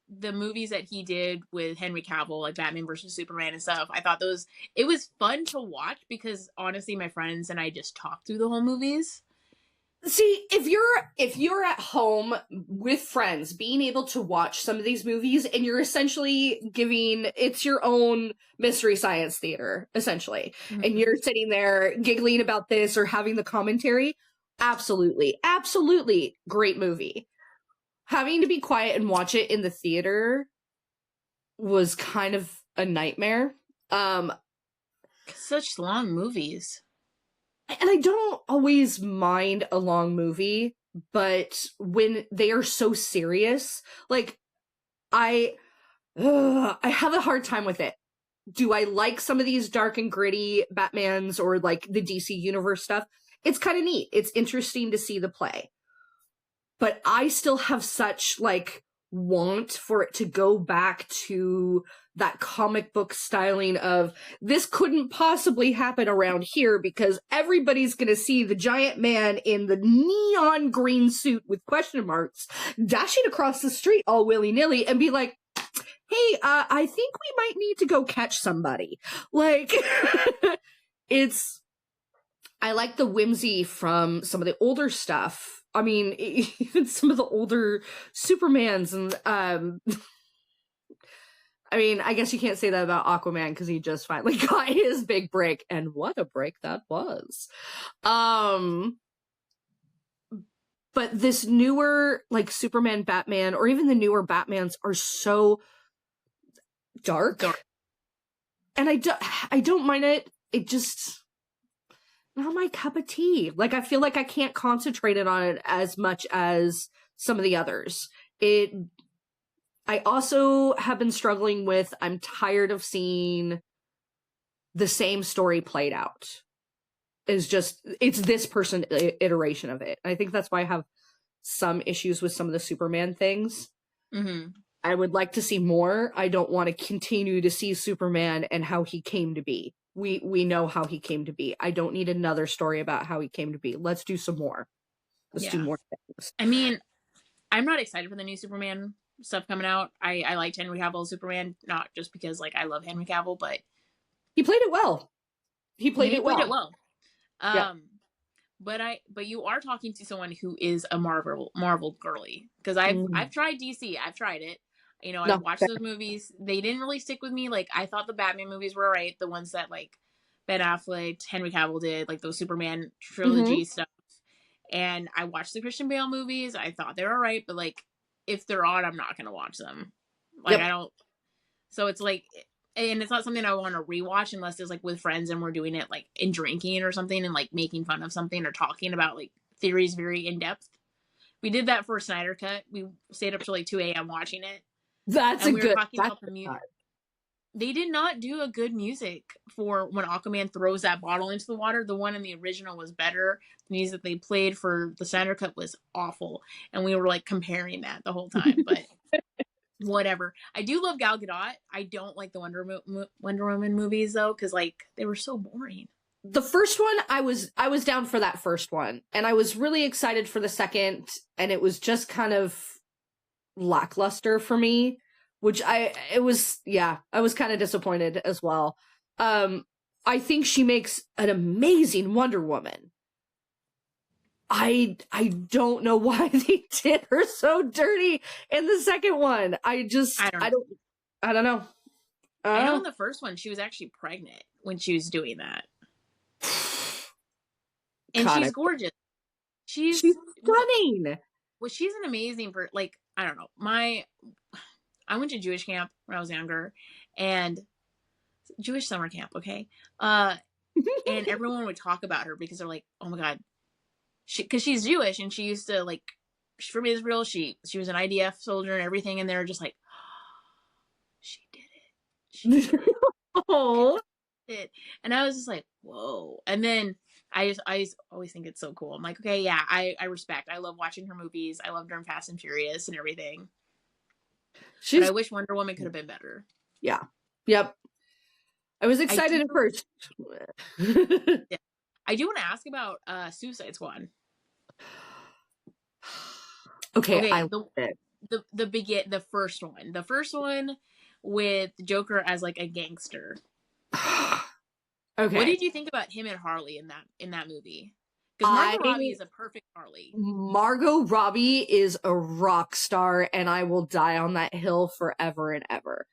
the movies that he did with Henry Cavill, like Batman versus Superman and stuff. I thought it was fun to watch because honestly, my friends and I just talked through the whole movies.
See, if you're at home with friends, being able to watch some of these movies, and you're essentially it's your own Mystery Science Theater, essentially, and you're sitting there giggling about this or having the commentary, absolutely, great movie. Having to be quiet and watch it in the theater was kind of a nightmare.
Such long movies.
And I don't always mind a long movie, but when they are so serious, like I have a hard time with it. Do I like some of these dark and gritty Batmans or like the DC universe stuff? It's kind of neat. It's interesting to see the play. But I still have such like want for it to go back to that comic book styling of this couldn't possibly happen around here because everybody's going to see the giant man in the neon green suit with question marks dashing across the street all willy-nilly and be like, hey, I think we might need to go catch somebody. Like, I like the whimsy from some of the older stuff. I mean, even some of the older Supermans and, I mean, I guess you can't say that about Aquaman because he just finally got his big break, and what a break that was. But this newer, like, Superman, Batman, or even the newer Batmans are so dark. And I don't mind it. It just not my cup of tea. Like, I feel like I can't concentrate on it as much as some of the others. I also have been struggling with, I'm tired of seeing the same story played out. It's this person iteration of it. I think that's why I have some issues with some of the Superman things.
Mm-hmm.
I would like to see more. I don't want to continue to see Superman and how he came to be. We know how he came to be. I don't need another story about how he came to be. Let's do some more. Let's do more things.
I mean, I'm not excited for the new Superman stuff coming out. I liked Henry Cavill's Superman, not just because like I love Henry Cavill, but
he played it well. He played it well.
Yeah. But you are talking to someone who is a Marvel girly because I've tried DC. I've tried it. You know, I watched those movies. They didn't really stick with me. Like I thought the Batman movies were alright. The ones that like Ben Affleck, Henry Cavill did, like those Superman trilogy stuff. And I watched the Christian Bale movies. I thought they were alright, but like if they're on, I'm not gonna watch them. Like I don't. So it's like, and it's not something I want to rewatch unless it's like with friends and we're doing it like in drinking or something and like making fun of something or talking about like theories very in depth. We did that for Snyder Cut. We stayed up till like 2 a.m. watching it.
That's
and
a
we
good.
Were talking about the music. They did not do a good music for when Aquaman throws that bottle into the water. The one in the original was better. The music they played for the Snyder Cut was awful, and we were like comparing that the whole time. But whatever. I do love Gal Gadot. I don't like the Wonder Woman movies though, because like they were so boring.
The first one, I was down for that first one, and I was really excited for the second, and it was just kind of lackluster for me, which I was kind of disappointed as well. I think she makes an amazing Wonder Woman. I don't know why they did her so dirty in the second one. I don't know.
I know in the first one she was actually pregnant when she was doing that. And she's gorgeous.
She's
well,
stunning.
she's an amazing like, I don't know. I went to Jewish camp when I was younger, and Jewish summer camp, okay? And everyone would talk about her because they're like, "Oh my god, because she's Jewish and she used to like, she's from Israel. She was an IDF soldier and everything." And they're just like, "She did it. She did
Oh,
it." And I was just like, "Whoa!" And then I just always think it's so cool. I'm like, okay, yeah, I respect. I love watching her movies. I loved her in Fast and Furious and everything. But I
she's
wish Wonder Woman could have been better.
yeah, yep. I was
I do.
excited at first.
Yeah, I do want to ask about Suicide Squad.
Okay, I
Okay,
love it.
the first one with Joker as like a gangster. What
Okay,
did you think about him and Harley in that movie? Because
I
Margot Robbie is a perfect Harley.
Margot Robbie is a rock star, and I will die on that hill forever and ever.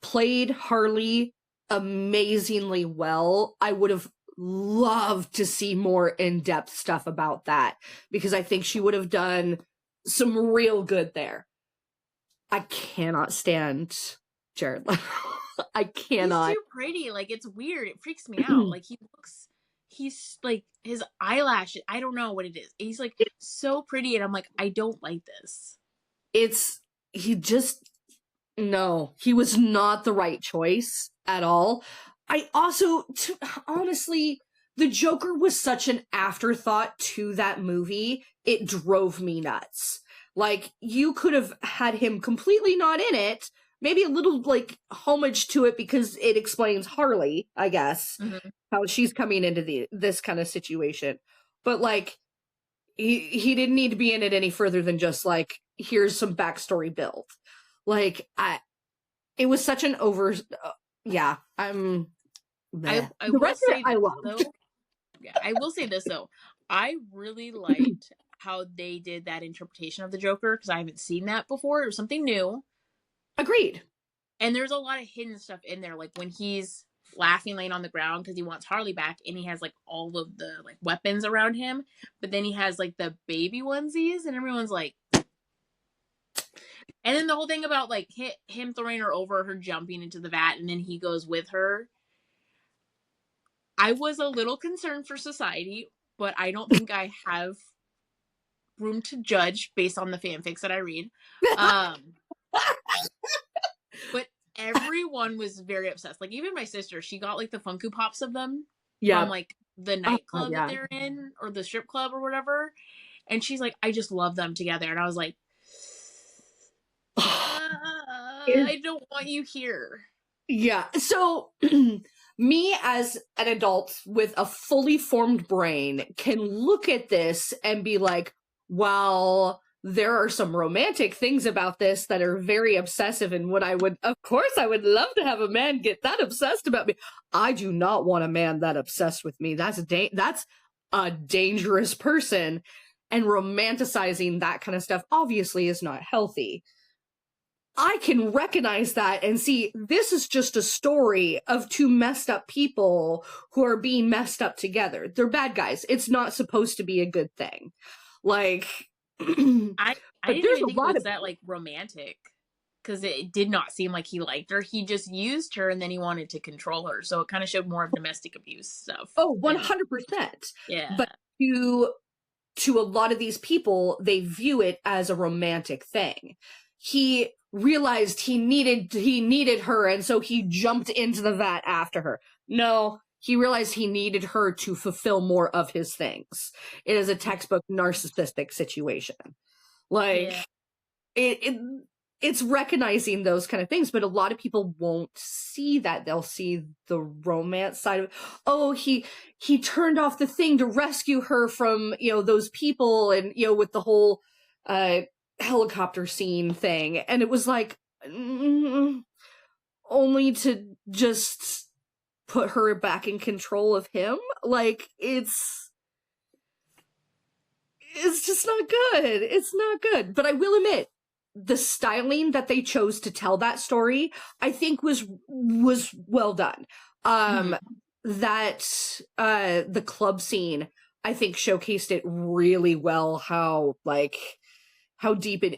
Played Harley amazingly well. I would have loved to see more in-depth stuff about that because I think she would have done some real good there. I cannot stand Jared Leto. I
He's
cannot.
too pretty. Like, it's weird. It freaks me out. Like, he's like, his eyelashes, I don't know what it is. He's like so pretty, and I'm like, I don't like this.
He just, no, he was not the right choice at all. I also, honestly, the Joker was such an afterthought to that movie. It drove me nuts. Like, you could have had him completely not in it, maybe a little, like, homage to it because it explains Harley, I guess,
Mm-hmm.
how she's coming into this kind of situation. But, like, he didn't need to be in it any further than just, like, here's some backstory build. Like, it was such an yeah, I'm bleh.
I
The
will
rest of it
say
I
this
loved.
though. Yeah, I will say this though. I really liked how they did that interpretation of the Joker because I haven't seen that before. It was something new.
Agreed.
And there's a lot of hidden stuff in there, like when he's laughing laying on the ground because he wants Harley back, and he has like all of the like weapons around him, but then he has like the baby onesies, and everyone's like, and then the whole thing about like him throwing her over, her jumping into the vat, and then he goes with her. I was a little concerned for society, but I don't think I have room to judge based on the fanfics that I read. But everyone was very obsessed. Like, even my sister, she got like the Funko Pops of them from
Yep.
like the
Oh,
nightclub that
yeah.
they're in or the strip club or whatever. And she's like, I just love them together. And I was like, I don't want you here.
Yeah. So, me as an adult with a fully formed brain can look at this and be like, well, there are some romantic things about this that are very obsessive. And of course, I would love to have a man get that obsessed about me. I do not want a man that obsessed with me. That's a dangerous person. And romanticizing that kind of stuff obviously is not healthy. I can recognize that and see this is just a story of two messed up people who are being messed up together. They're bad guys. It's not supposed to be a good thing. Like,
I
but
didn't
there's
even
a
think it
lot
was
of
that like romantic because it did not seem like he liked her. He just used her and then he wanted to control her. So it kind of showed more of domestic abuse stuff.
100%.
Yeah.
But to a lot of these people, they view it as a romantic thing. He realized he needed her, and so he jumped into the vat after her. No, he realized he needed her to fulfill more of his things. It is a textbook narcissistic situation. Like, yeah. It's recognizing those kind of things, but a lot of people won't see that. They'll see the romance side of it. Oh, he turned off the thing to rescue her from, those people, and, with the whole helicopter scene thing. And it was like, only to just put her back in control of him. Like, it's just not good. It's not good. But I will admit, the styling that they chose to tell that story, I think was well done. That the club scene, I think showcased it really well, how deep it,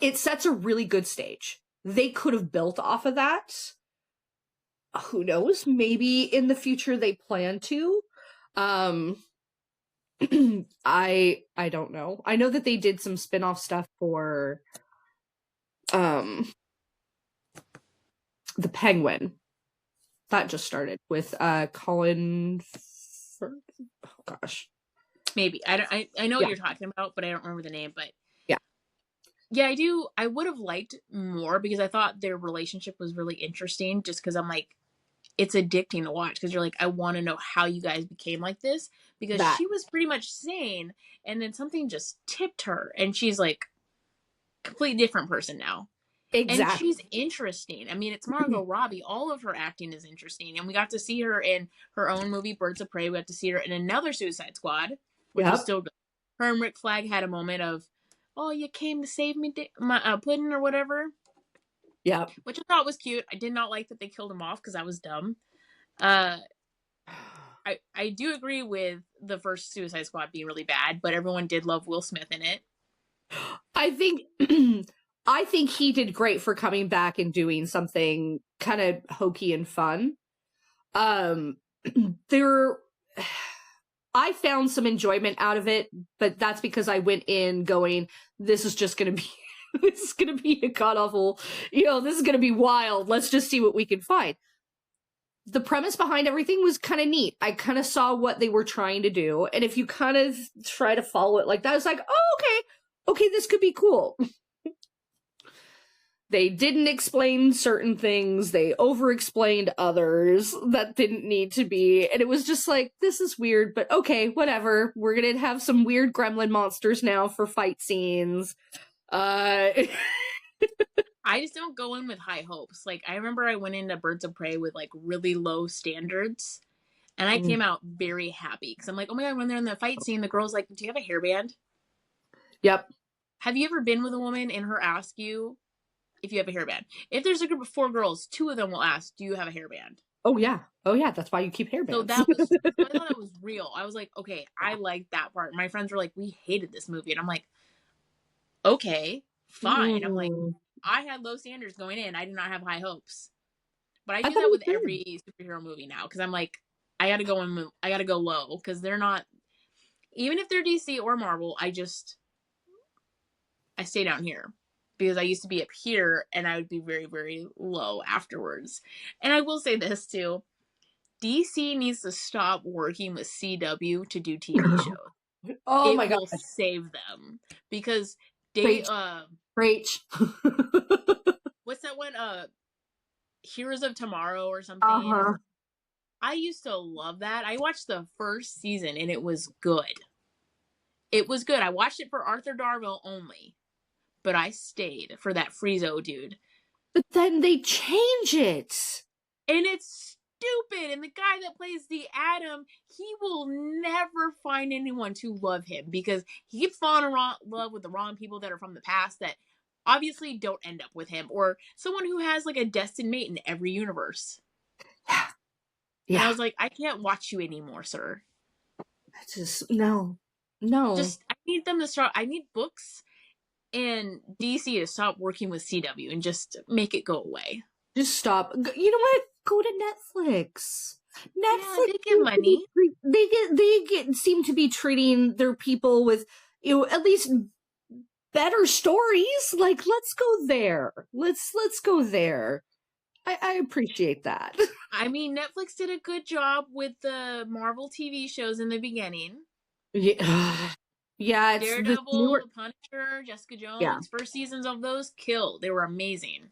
it sets a really good stage. They could have built off of that. Who knows? Maybe in the future they plan to. Um I don't know. I know that they did some spin-off stuff for um the Penguin. That just started with Colin oh gosh.
Maybe. I know what
Yeah.
you're talking about, but I don't remember the name. But
Yeah.
yeah, I do. I would have liked more because I thought their relationship was really interesting. Just because I'm like, it's addicting to watch because you're like, I want to know how you guys became like this because
That
she was pretty much sane, and then something just tipped her, and she's like, completely different person now. And
exactly.
she's interesting. I mean, it's Margot Robbie. All of her acting is interesting. And we got to see her in her own movie, Birds of Prey. We got to see her in another Suicide Squad, which was
Yep.
still good. Her and Rick Flag had a moment of, oh, you came to save me, my pudding or whatever,
Yep.
which I thought was cute. I did not like that they killed him off because I was dumb. Uh, I do agree with the first Suicide Squad being really bad, but everyone did love Will Smith in it.
I think I think he did great for coming back and doing something kind of hokey and fun. Um there I found some enjoyment out of it, but that's because I went in going, this is just gonna be this is gonna be a god awful, this is gonna be wild. Let's just see what we can find. The premise behind everything was kind of neat. I kind of saw what they were trying to do, and if you kind of try to follow it like that, it's like, oh, okay, this could be cool. They didn't explain certain things. They over-explained others that didn't need to be. And it was just like, this is weird, but okay, whatever. We're gonna have some weird gremlin monsters now for fight scenes.
I just don't go in with high hopes. Like, I remember I went into Birds of Prey with, like, really low standards. And I came out very happy. Because I'm like, oh my god, when they're in the fight scene, the girl's like, do you have a hairband?
Yep.
Have you ever been with a woman and her ask you if you have a hairband? If there's a group of 4 girls, 2 of them will ask, do you have a hairband?
Oh yeah, that's why you keep hairbands.
So I thought that was real. I was like, okay, I like that part. My friends were like, we hated this movie. And I'm like, okay, fine. I'm like, I had low standards going in. I did not have high hopes. But I do that with every superhero movie now. Because I'm like, I gotta go low. Because they're not, even if they're DC or Marvel, I stay down here. Because I used to be up here and I would be very, very low afterwards. And I will say this too. DC needs to stop working with CW to do TV shows.
Oh my
god. It will
gosh.
save them. Because they
Preach.
what's that one? Heroes of Tomorrow or something. I used to love that. I watched the first season and it was good. It was good. I watched it for Arthur Darvill only. But I stayed for that Friezo dude.
But then they change it.
And it's stupid. And the guy that plays the Atom, he will never find anyone to love him because he keeps falling in love with the wrong people that are from the past that obviously don't end up with him, or someone who has like a destined mate in every universe. Yeah. And I was like, I can't watch you anymore, sir.
No.
I need them to start. I need books and DC to stop working with CW and just make it go away.
Just stop. You know what? Go to Netflix.
Yeah, they get money.
They seem to be treating their people with, at least better stories. Like, let's go there. Let's go there. I appreciate that.
I mean, Netflix did a good job with the Marvel TV shows in the beginning.
Yeah. Yeah, it's
Daredevil, The Punisher, Jessica Jones. Yeah. First seasons of those killed. They were amazing.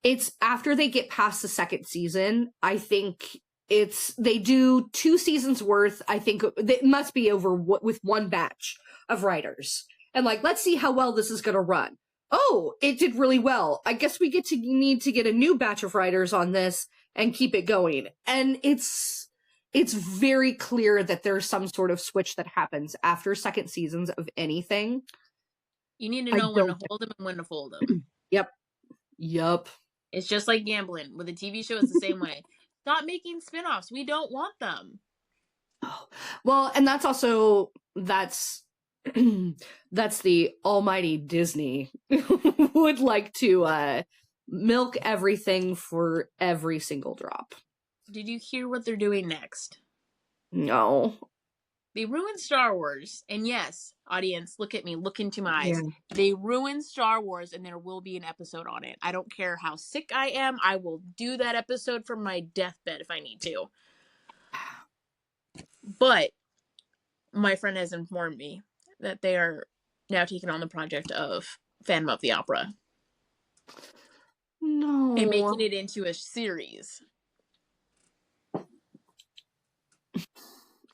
It's after they get past the second season, I think they do 2 seasons worth. I think it must be over with one batch of writers. And like, let's see how well this is going to run. Oh, it did really well. I guess we need to get a new batch of writers on this and keep it going. And it's very clear that there's some sort of switch that happens after second seasons of anything.
You need to know when to hold them and when to fold them.
Yep.
It's just like gambling. With a TV show, it's the same way. Stop making spinoffs. We don't want them.
Oh. Well, and that's also that's that's the almighty Disney would like to milk everything for every single drop.
Did you hear what they're doing next?
No.
They ruined Star Wars. And yes, audience, look at me, look into my eyes.
Yeah.
They ruined Star Wars, and there will be an episode on it. I don't care how sick I am. I will do that episode from my deathbed if I need to. But my friend has informed me that they are now taking on the project of Phantom of the Opera.
No.
And making it into a series.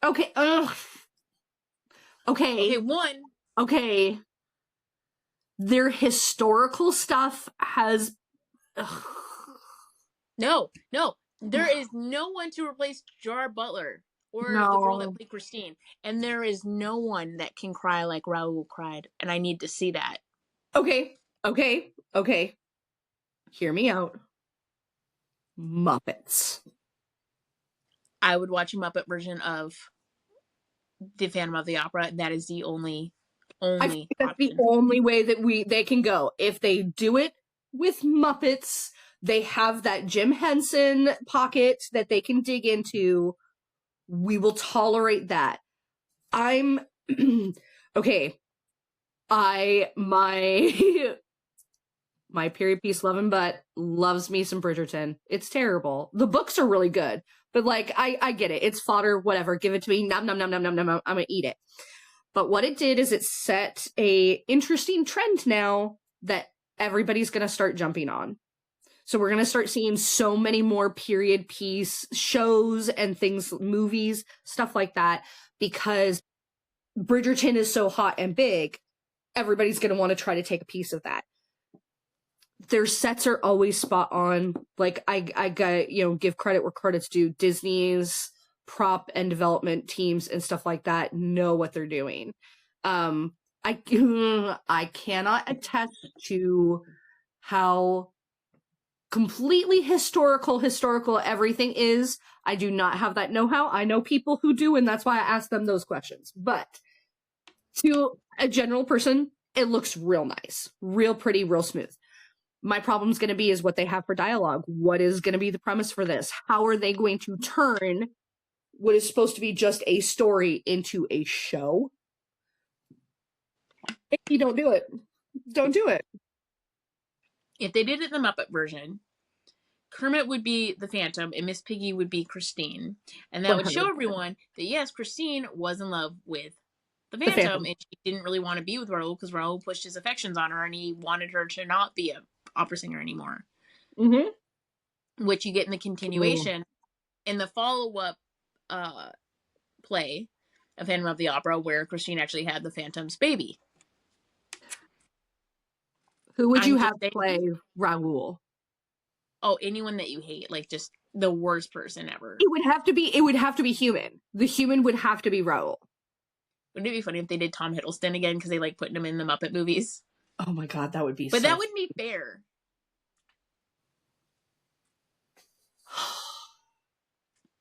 Okay. Ugh. Okay. Okay. Their historical stuff has. Ugh.
No. There is no one to replace Gerard Butler or the girl that played Christine. And there is no one that can cry like Raoul cried. And I need to see that.
Okay. Hear me out. Muppets.
I would watch a Muppet version of the Phantom of the Opera. That is the only
I think that's
option.
the only way that they can go. If they do it with Muppets, they have that Jim Henson pocket that they can dig into. We will tolerate that. I'm okay. My period piece loving butt loves me some Bridgerton. It's terrible. The books are really good, but like I get it. It's fodder, whatever. Give it to me. Nom nom nom nom nom nom. I'm gonna eat it. But what it did is it set a interesting trend now that everybody's gonna start jumping on. So we're gonna start seeing so many more period piece shows and things, movies, stuff like that, because Bridgerton is so hot and big. Everybody's gonna want to try to take a piece of that. Their sets are always spot on. Like I got, give credit where credit's due. Disney's prop and development teams and stuff like that know what they're doing. I cannot attest to how completely historical everything is. I do not have that know-how. I know people who do, and that's why I ask them those questions. But to a general person, it looks real nice, real pretty, real smooth. My problem's going to be is what they have for dialogue. What is going to be the premise for this? How are they going to turn what is supposed to be just a story into a show? If you don't do it, don't do it.
If they did it in the Muppet version, Kermit would be the Phantom and Miss Piggy would be Christine. And that would show everyone that, yes, Christine was in love with the Phantom, and she didn't really want to be with Raoul because Raoul pushed his affections on her and he wanted her to not be a opera singer anymore.
Mm-hmm.
Which you get in the continuation. In the follow-up play of Phantom of the Opera where Christine actually had the Phantom's baby.
Who would you have play Raoul?
Oh, anyone that you hate, like just the worst person ever.
It would have to be human. The human would have to be Raoul.
Wouldn't it be funny if they did Tom Hiddleston again because they like putting him in the Muppet movies?
Oh my god, that would be.
But that wouldn't be fair.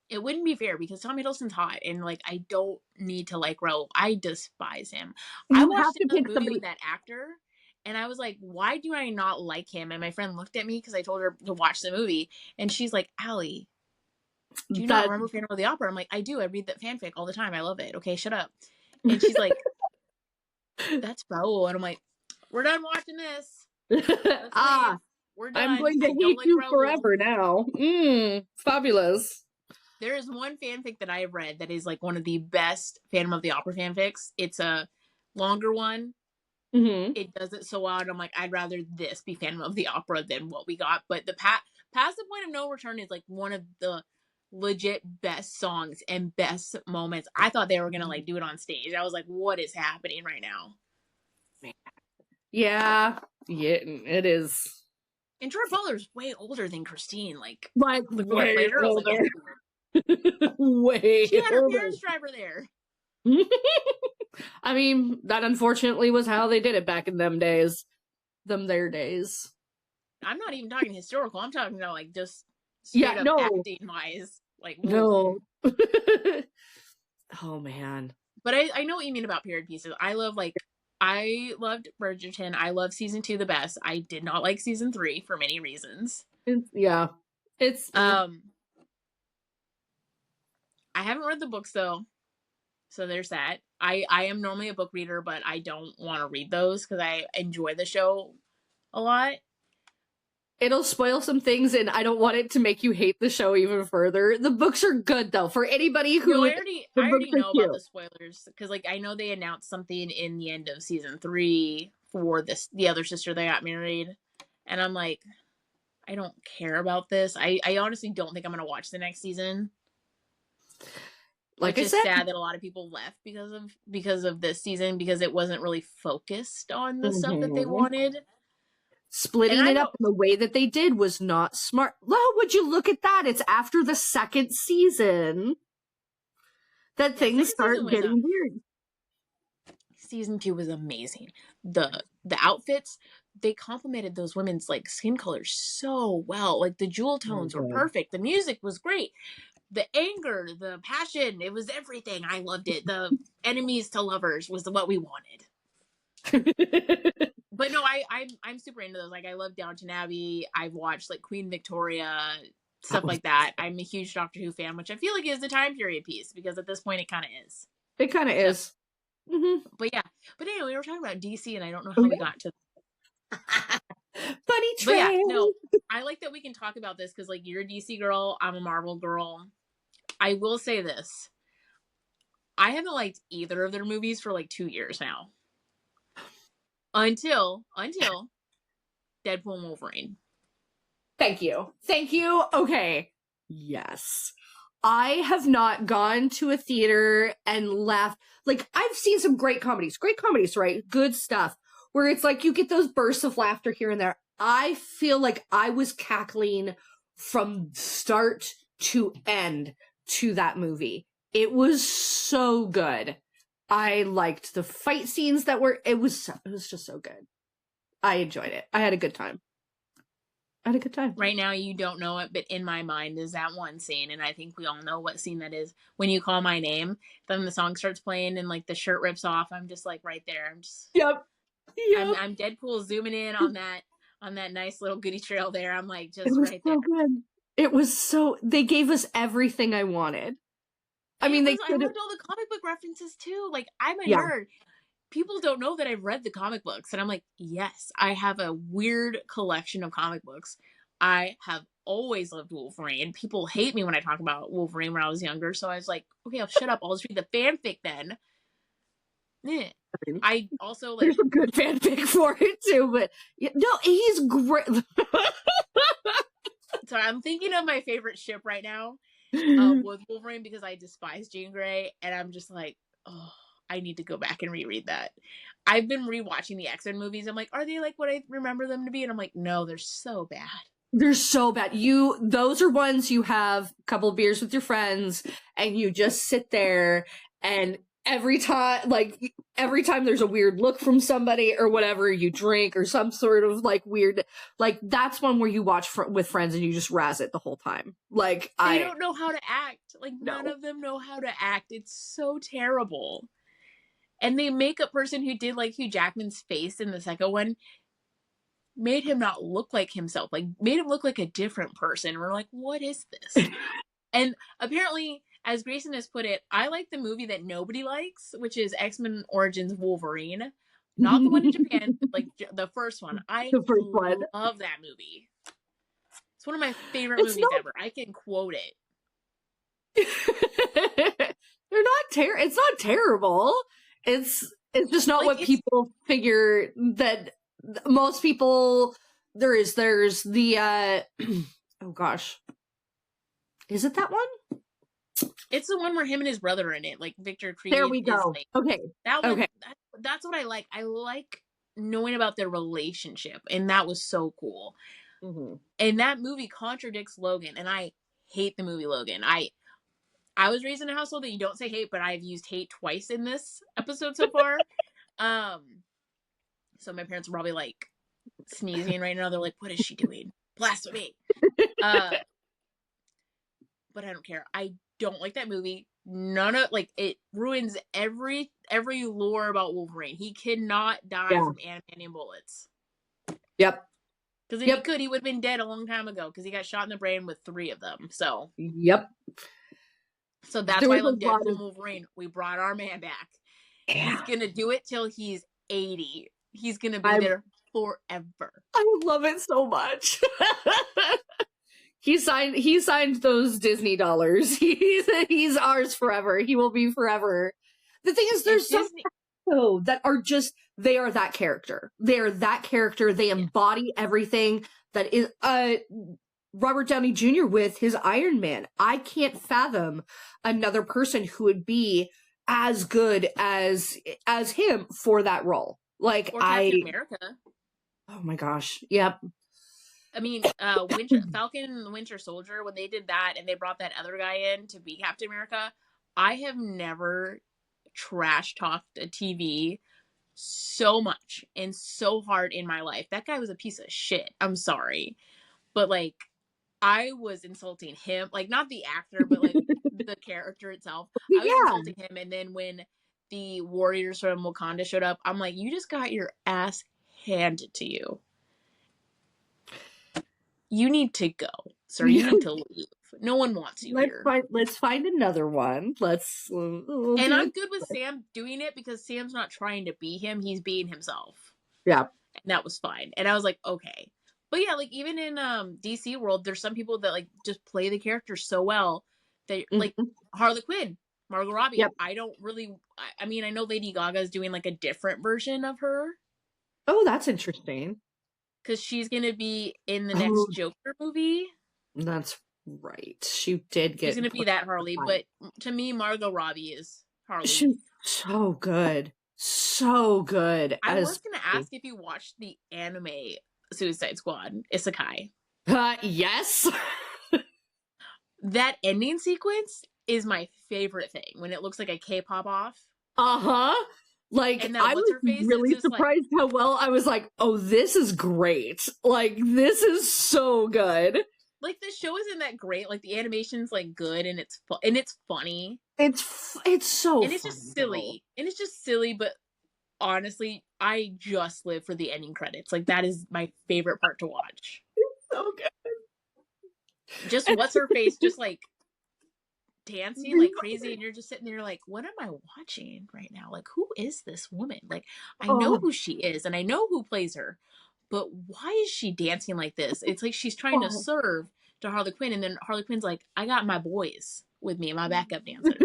It wouldn't be fair because Tom Hiddleston's hot and like I don't need to like Raoul. I despise him. I watched the movie with that actor and I was like, why do I not like him? And my friend looked at me because I told her to watch the movie and she's like, Allie, do you not remember Phantom of the Opera? I'm like, I do. I read that fanfic all the time. I love it. Okay, shut up. And she's like, that's Raoul. And I'm like, we're done watching this. We're done.
I'm going to hate you forever now. Fabulous.
There is one fanfic that I have read that is like one of the best Phantom of the Opera fanfics. It's a longer one.
Mm-hmm.
It does it so well, and I'm like, I'd rather this be Phantom of the Opera than what we got. But the Past the Point of No Return is like one of the legit best songs and best moments. I thought they were gonna like do it on stage. I was like, what is happening right now?
Yeah, it is.
And Gerard Butler's way older than Christine. Like
way older.
Way. She had her parents drive her there.
I mean, that unfortunately was how they did it back in them days. Their days.
I'm not even talking historical. I'm talking about like just straight up acting wise. Like
no. Oh man.
But I know what you mean about period pieces. I loved Bridgerton. I love season 2 the best. I did not like season 3 for many reasons.
Yeah. It's
I haven't read the books though, so there's that. I am normally a book reader, but I don't want to read those because I enjoy the show a lot.
it'll spoil some things, and I don't want it to make you hate the show even further. The books are good though. For anybody
No,
who the
I
books
already
are
know about
cute.
the spoilers because like I know they announced something in the end of season 3 for the other sister that got married, and I'm like, I don't care about this. I honestly don't think I'm gonna watch the next season,
Like
which
I
is
said,
sad that a lot of people left because of this season because it wasn't really focused on the stuff that they wanted. And
splitting
I
it up
know,
in the way that they did was not smart. Well, would you look at that? It's after the second season that
yeah,
things
second season
start
was
getting weird.
season 2 was amazing. The outfits, they complemented those women's like skin colors so well. Like the jewel
Oh,
tones were
good.
perfect. The music was great. The anger, the passion, it was everything. I loved it. The enemies to lovers was what we wanted. But no, I'm super into those. Like I love Downton Abbey. I've watched like Queen Victoria,
That
stuff
was
like that. I'm a huge Doctor Who fan, which I feel like is the time period piece because at this point it kind of is.
it kind of
So,
is. Hmm.
but yeah. But anyway, we were talking about DC, and I don't know
Oh
how we
yeah,
got to.
bunny
But yeah,
train.
no, I like that we can talk about this because like you're a DC girl, I'm a Marvel girl. I will say this: I haven't liked either of their movies for like 2 years now. Until Deadpool and Wolverine.
Thank you. Thank you. Okay. Yes. I have not gone to a theater and laughed. Like, I've seen some great comedies, right? Good stuff. Where it's like you get those bursts of laughter here and there. I feel like I was cackling from start to end to that movie. It was so good. I liked the fight scenes it was just so good. I enjoyed it. I had a good time. I had a good time.
Right now, you don't know it, but in my mind is that one scene, and I think we all know what scene that is. When you call my name, then the song starts playing, and like the shirt rips off. I'm just like right there.
Yep. Yep.
I'm Deadpool zooming in on that nice little goodie trail there. I'm like
It
just
was
right there.
so good. It was so they gave us everything I wanted. I
And
mean, they
I
could have.
loved all the comic book references too. Like I'm a
Yeah.
nerd. People don't know that I've read the comic books, and I'm like, yes, I have a weird collection of comic books. I have always loved Wolverine. People hate me when I talk about Wolverine when I was younger, so I was like, okay, I'll shut up. I'll just read the fanfic then. Eh.
I mean,
I also like
there's a good fanfic for it too, but no, he's great.
so I'm thinking of my favorite ship right now with Wolverine because I despise Jean Grey, and I'm just like, oh, I need to go back and reread that. I've been rewatching the X-Men movies. I'm like, are they like what I remember them to be? And I'm like, no, they're so bad.
They're so bad. Those are ones you have a couple of beers with your friends, and you just sit there, and every time there's a weird look from somebody or whatever, you drink or some sort of like weird, like that's one where you watch with friends and you just razz it the whole time. Like
They don't know how to act. Like none
no.
of them know how to act. It's so terrible. And they make a person who did like Hugh Jackman's face in the second one made him not look like himself. Like made him look like a different person. We're like, what is this? And apparently, as Grayson has put it, I like the movie that nobody likes, which is X-Men Origins Wolverine. Not the one in Japan, but like the first one. I
The first one.
love that movie. It's one of my favorite
It's
movies
not
ever. I can quote it.
They're not it's not terrible. It's just not
Like
what people figure that most people there's the oh gosh. Is it that one?
it's the one where him and his brother are in it. Like Victor Creed
There we
is
go.
like
Okay.
that one.
Okay.
That's what I like. I like knowing about their relationship, and that was so cool.
Mm-hmm.
And that movie contradicts Logan, and I hate the movie Logan. I was raised in a household that you don't say hate, but I've used hate twice in this episode so far. So my parents are probably like sneezing right now. They're like, "What is she doing? Blasphemy!" But I don't care. I don't like that movie. None of like it ruins every lore about Wolverine. He cannot die
Yeah.
from adamantium bullets.
Yep.
Because if he
Yep.
could, he would have been dead a long time ago. Because he got shot in the brain with 3 of them. So
Yep.
that's
There
why I
was a
love
lot
Deadpool
of
Wolverine. We brought our man back. He's
yeah.
gonna do it till he's 80. He's gonna be
I
there forever.
love it so much. He signed those Disney dollars. He's ours forever. He will be forever. The thing is, there's some
Disney,
that are just they are that character. They are that character. They embody everything that is Robert Downey Jr. with his Iron Man. I can't fathom another person who would be as good as him for that role. Like
or Captain America.
oh my gosh, yep.
I mean, Falcon and the Winter Soldier, when they did that and they brought that other guy in to be Captain America, I have never trash talked a TV so much and so hard in my life. That guy was a piece of shit. I'm sorry. But like, I was insulting him, like not the actor, but like the character itself. I was
Yeah,
insulting him, and then when the warriors from Wakanda showed up, I'm like, you just got your ass handed to you. You need to go, sir. You need to leave. No one wants you here.
let's find another one. We'll
And
do
I'm
it.
good with Sam doing it because Sam's not trying to be him; he's being himself,
Yeah.
and that was fine. And I was like, okay. But yeah, like even in DC world, there's some people that like just play the character so well that like
Mhm.
Harley Quinn, Margot Robbie.
Yep.
I don't really. I mean, I know Lady Gaga is doing like a different version of her
Oh, that's interesting.
because she's gonna be in the
Oh,
next Joker movie.
that's right. She did
She's
get
gonna be
put
that Harley,
aside.
but to me, Margot Robbie is Harley.
She's so good. So good
I
as
was gonna ask if you watched the anime Suicide Squad Isekai.
yes.
That ending sequence is my favorite thing when it looks like a K-pop off.
Uh-huh. Like
And that
I
what's
was
her face is
really
just like
surprised how well I was like, "Oh, this is great. Like this is so good."
the show isn't that great. Like the animation's like good and it's funny
It's so
and it's
funny
just
though.
silly and it's just silly. But honestly, I just live for the ending credits. Like that is my favorite part to watch.
So
Just what's her face, just like dancing like crazy, and you're just sitting there like, what am I watching right now? Like, who is this woman? Like, I know
Oh,
who she is and I know who plays her, but why is she dancing like this? It's like she's trying to
oh.
serve to Harley Quinn, and then Harley Quinn's like, I got my boys with me, my backup dancers,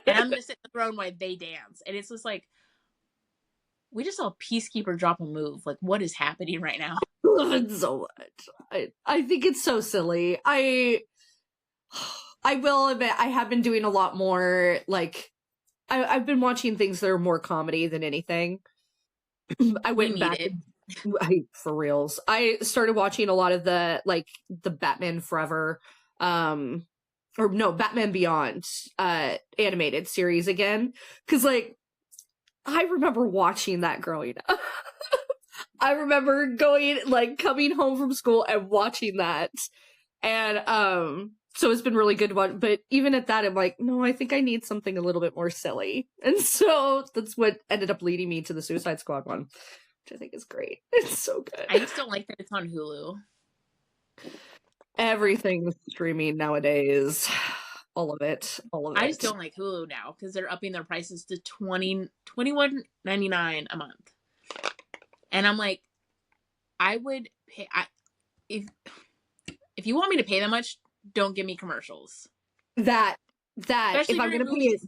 and I'm gonna sit in the throne while they dance. And it's just like, we just saw Peacekeeper drop a move. Like, what is happening right now?
Love it so much. I think it's so silly. I will admit I have been doing a lot more like I've been watching things that are more comedy than anything. I
We
went
need
back
it.
for reals. I started watching a lot of the Batman Forever or no, Batman Beyond animated series again cuz like I remember watching that growing up. I remember going like coming home from school and watching that. And so it's been really good one, but even at that I'm like, no, I think I need something a little bit more silly. And so that's what ended up leading me to the Suicide Squad one, which I think is great. It's so good.
I just don't like that it's on Hulu.
Everything streaming nowadays. All of it. All of
I
it.
just don't like Hulu now because they're upping their prices to $21.99 a month, and I'm like, I would pay. If you want me to pay that much, don't give me commercials.
That if
Especially
I'm
during
gonna pay it.
movies.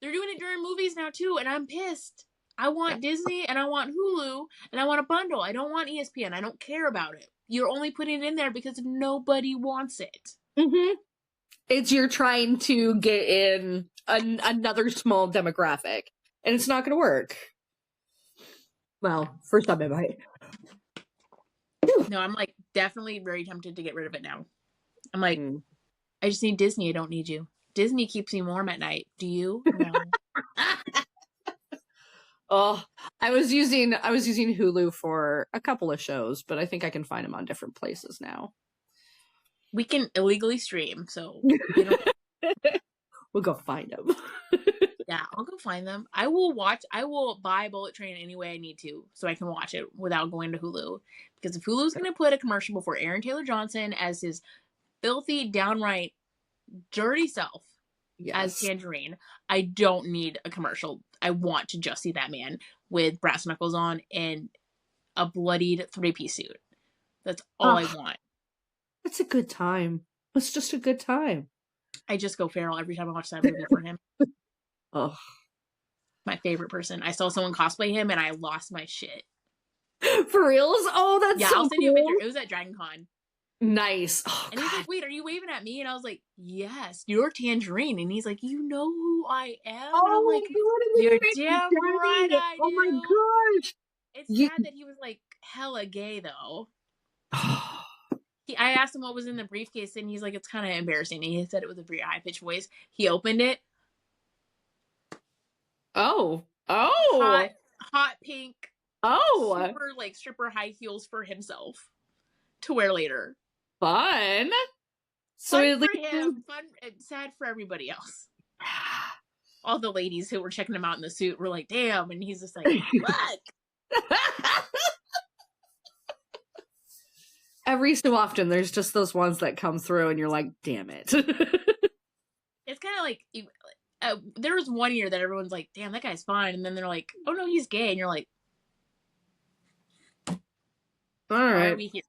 They're doing it during movies now too, and I'm pissed. I want Disney and I want Hulu and I want a bundle. I don't want ESPN. I don't care about it. You're only putting it in there because nobody wants it.
Mm-hmm. It's you're trying to get in another small demographic, and it's not gonna work. Well, for some it might.
No, I'm like definitely very tempted to get rid of it now. I'm like, I just need Disney. I don't need you. Disney keeps me warm at night. Do you? No.
Oh, I was using Hulu for a couple of shows, but I think I can find them on different places now.
We can illegally stream, so you know.
We'll go find them.
Yeah, I'll go find them. I will buy Bullet Train any way I need to so I can watch it without going to Hulu. Because if Hulu's going to put a commercial before Aaron Taylor Johnson as his filthy, downright dirty self as
Yes.
Tangerine, I don't need a commercial. I want to just see that man with brass knuckles on and a bloodied 3-piece suit. That's all I want.
It's a good time. It's just a good time.
I just go feral every time I watch that movie for him.
Oh.
My favorite person. I saw someone cosplay him and I lost my shit.
For reals? Oh, that's
yeah,
so
I'll send you a
cool.
picture. It was at Dragon Con.
Nice. Oh,
and he's like, wait, are you waving at me? And I was like, yes, you're Tangerine. And he's like, you know who I am?
Oh,
and I'm like, you're damn right I do.
Oh my gosh.
It's sad that he was like hella gay though. I asked him what was in the briefcase and he's like, it's kind of embarrassing. And he said it was a very high-pitched voice. He opened it.
Oh.
Hot pink. Super like stripper high heels for himself to wear later.
Fun.
So fun for him, fun and sad for everybody else. All the ladies who were checking him out in the suit were like, damn. And he's just like, look.
Every so often, there's just those ones that come through and you're like, damn it.
It's kind of like, there was one year that everyone's like, damn, that guy's fine. And then they're like, oh no, he's gay. And you're like,
all right.
Why are we here?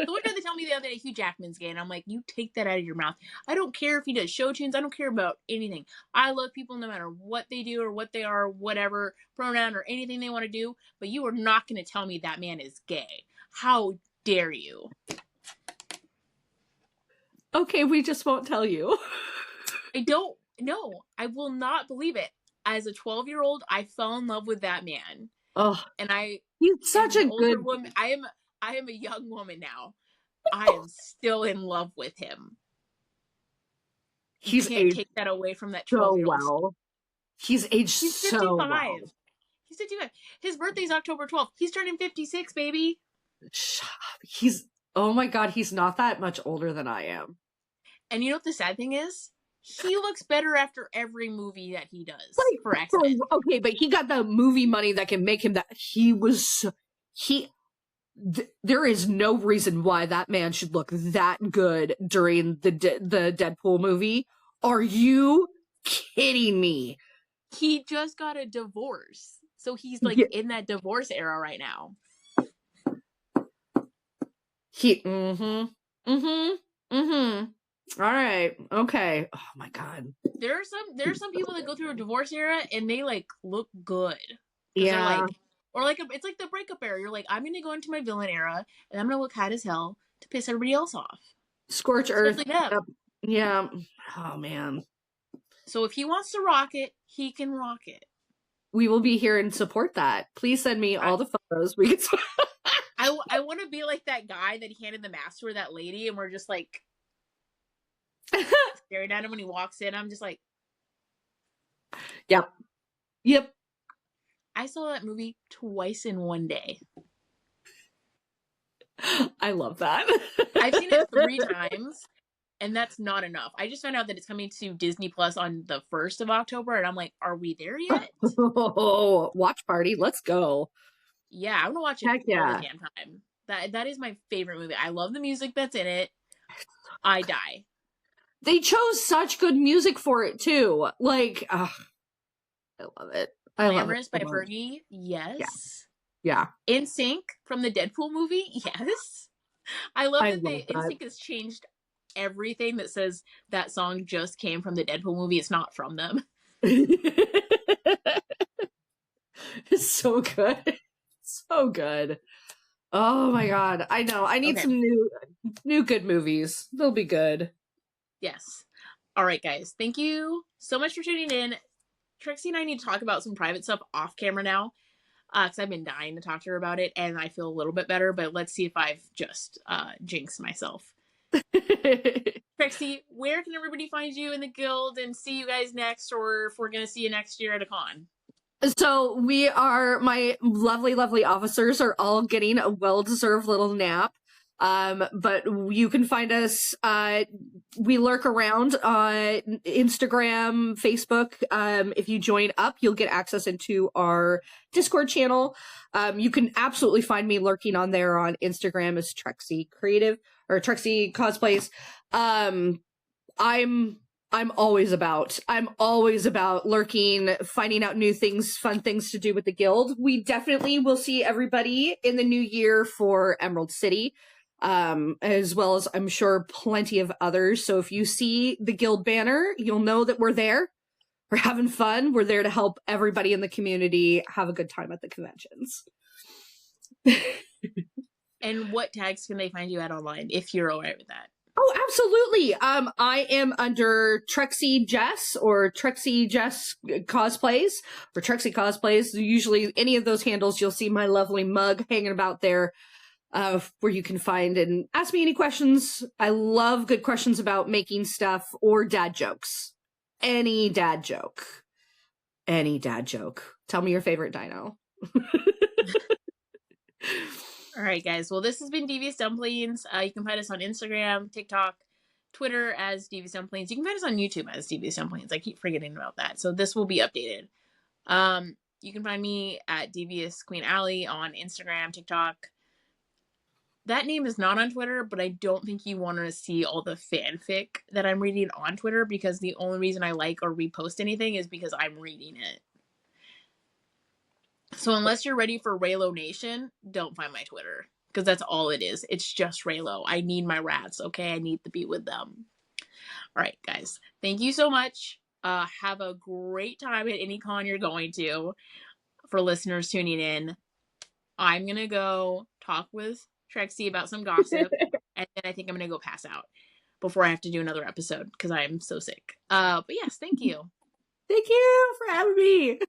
So what did they tell me the other day? Hugh Jackman's gay. And I'm like, you take that out of your mouth. I don't care if he does show tunes. I don't care about anything. I love people no matter what they do or what they are, whatever pronoun or anything they want to do. But you are not going to tell me that man is gay. How dare you?
Okay, we just won't tell you.
I don't know. I will not believe it. As a 12-year-old, I fell in love with that man.
Oh,
and
he's such a
older
good
woman. I am a young woman now. I am still in love with him. You can't take that away from that 12-year-old.
So well. He's aged
He's 55.
So well.
He's 55. His birthday's October 12th. He's turning 56, baby.
Oh my god, he's not that much older than I am.
And you know what the sad thing is? He looks better after every movie that he does for X-Men.
Okay, but he got the movie money that can make him that. There is no reason why that man should look that good during the Deadpool movie. Are you kidding me?
He just got a divorce. So he's like in that divorce era right now.
All right. Okay. Oh my god.
There are some people that go through a divorce era and they like look good.
Yeah.
Like, or like it's like the breakup era. You're like, I'm gonna go into my villain era and I'm gonna look hot as hell to piss everybody else off.
Scorch Earth.
Yep.
Yeah. Oh man.
So if he wants to rock it, he can rock it.
We will be here and support that. Please send me all the photos. We can.
I want to be like that guy that he handed the mask to, or that lady, and we're just like staring at him when he walks in. I'm just like,
yep.
I saw that movie twice in one day.
I love that.
I've seen it 3 times, and that's not enough. I just found out that it's coming to Disney Plus on the 1st of October, and I'm like, are we there yet?
Oh, watch party. Let's go.
Yeah, I'm gonna watch it all the damn time. That is my favorite movie. I love the music that's in it. I die.
They chose such good music for it too. Like, I love it.
Glamorous by Fergie. Yes.
Yeah.
NSYNC from the Deadpool movie. Yes. I love that NSYNC has changed everything that says that song just came from the Deadpool movie. It's not from them.
It's so good. So good. Oh my god. I know. I need some new good movies. They'll be good.
Yes. All right, guys. Thank you so much for tuning in. Trexy and I need to talk about some private stuff off camera now. Because I've been dying to talk to her about it, and I feel a little bit better, but let's see if I've just jinxed myself. Trexy, where can everybody find you in the guild and see you guys next, or if we're going to see you next year at a con?
So my lovely, lovely officers are all getting a well-deserved little nap. But you can find us, we lurk around on Instagram, Facebook. If you join up, you'll get access into our Discord channel. You can absolutely find me lurking on there on Instagram as Trexy Creative or Trexy Cosplays. I'm I'm always about lurking, finding out new things, fun things to do with the guild. We definitely will see everybody in the new year for Emerald City, as well as I'm sure plenty of others. So if you see the guild banner, you'll know that we're there. We're having fun. We're there to help everybody in the community have a good time at the conventions.
And what tags can they find you at online if you're alright with that?
Oh, absolutely. I am under Trexy Jess or Trexy Jess Cosplays or Trexy Cosplays. Usually any of those handles, you'll see my lovely mug hanging about there, where you can find and ask me any questions. I love good questions about making stuff or dad jokes. Any dad joke. Any dad joke. Tell me your favorite dino.
All right, guys. Well, this has been Devious Dumplings. You can find us on Instagram, TikTok, Twitter as Devious Dumplings. You can find us on YouTube as Devious Dumplings. I keep forgetting about that. So this will be updated. You can find me at Devious Queen Alley on Instagram, TikTok. That name is not on Twitter, but I don't think you want to see all the fanfic that I'm reading on Twitter, because the only reason I like or repost anything is because I'm reading it. So unless you're ready for Raylo Nation, don't find my Twitter, because that's all it is. It's just Raylo. I need my rats, okay? I need to be with them. All right, guys. Thank you so much. Have a great time at any con you're going to. For listeners tuning in, I'm going to go talk with Trexy about some gossip, and then I think I'm going to go pass out before I have to do another episode because I'm so sick. But yes, thank you.
Thank you for having me.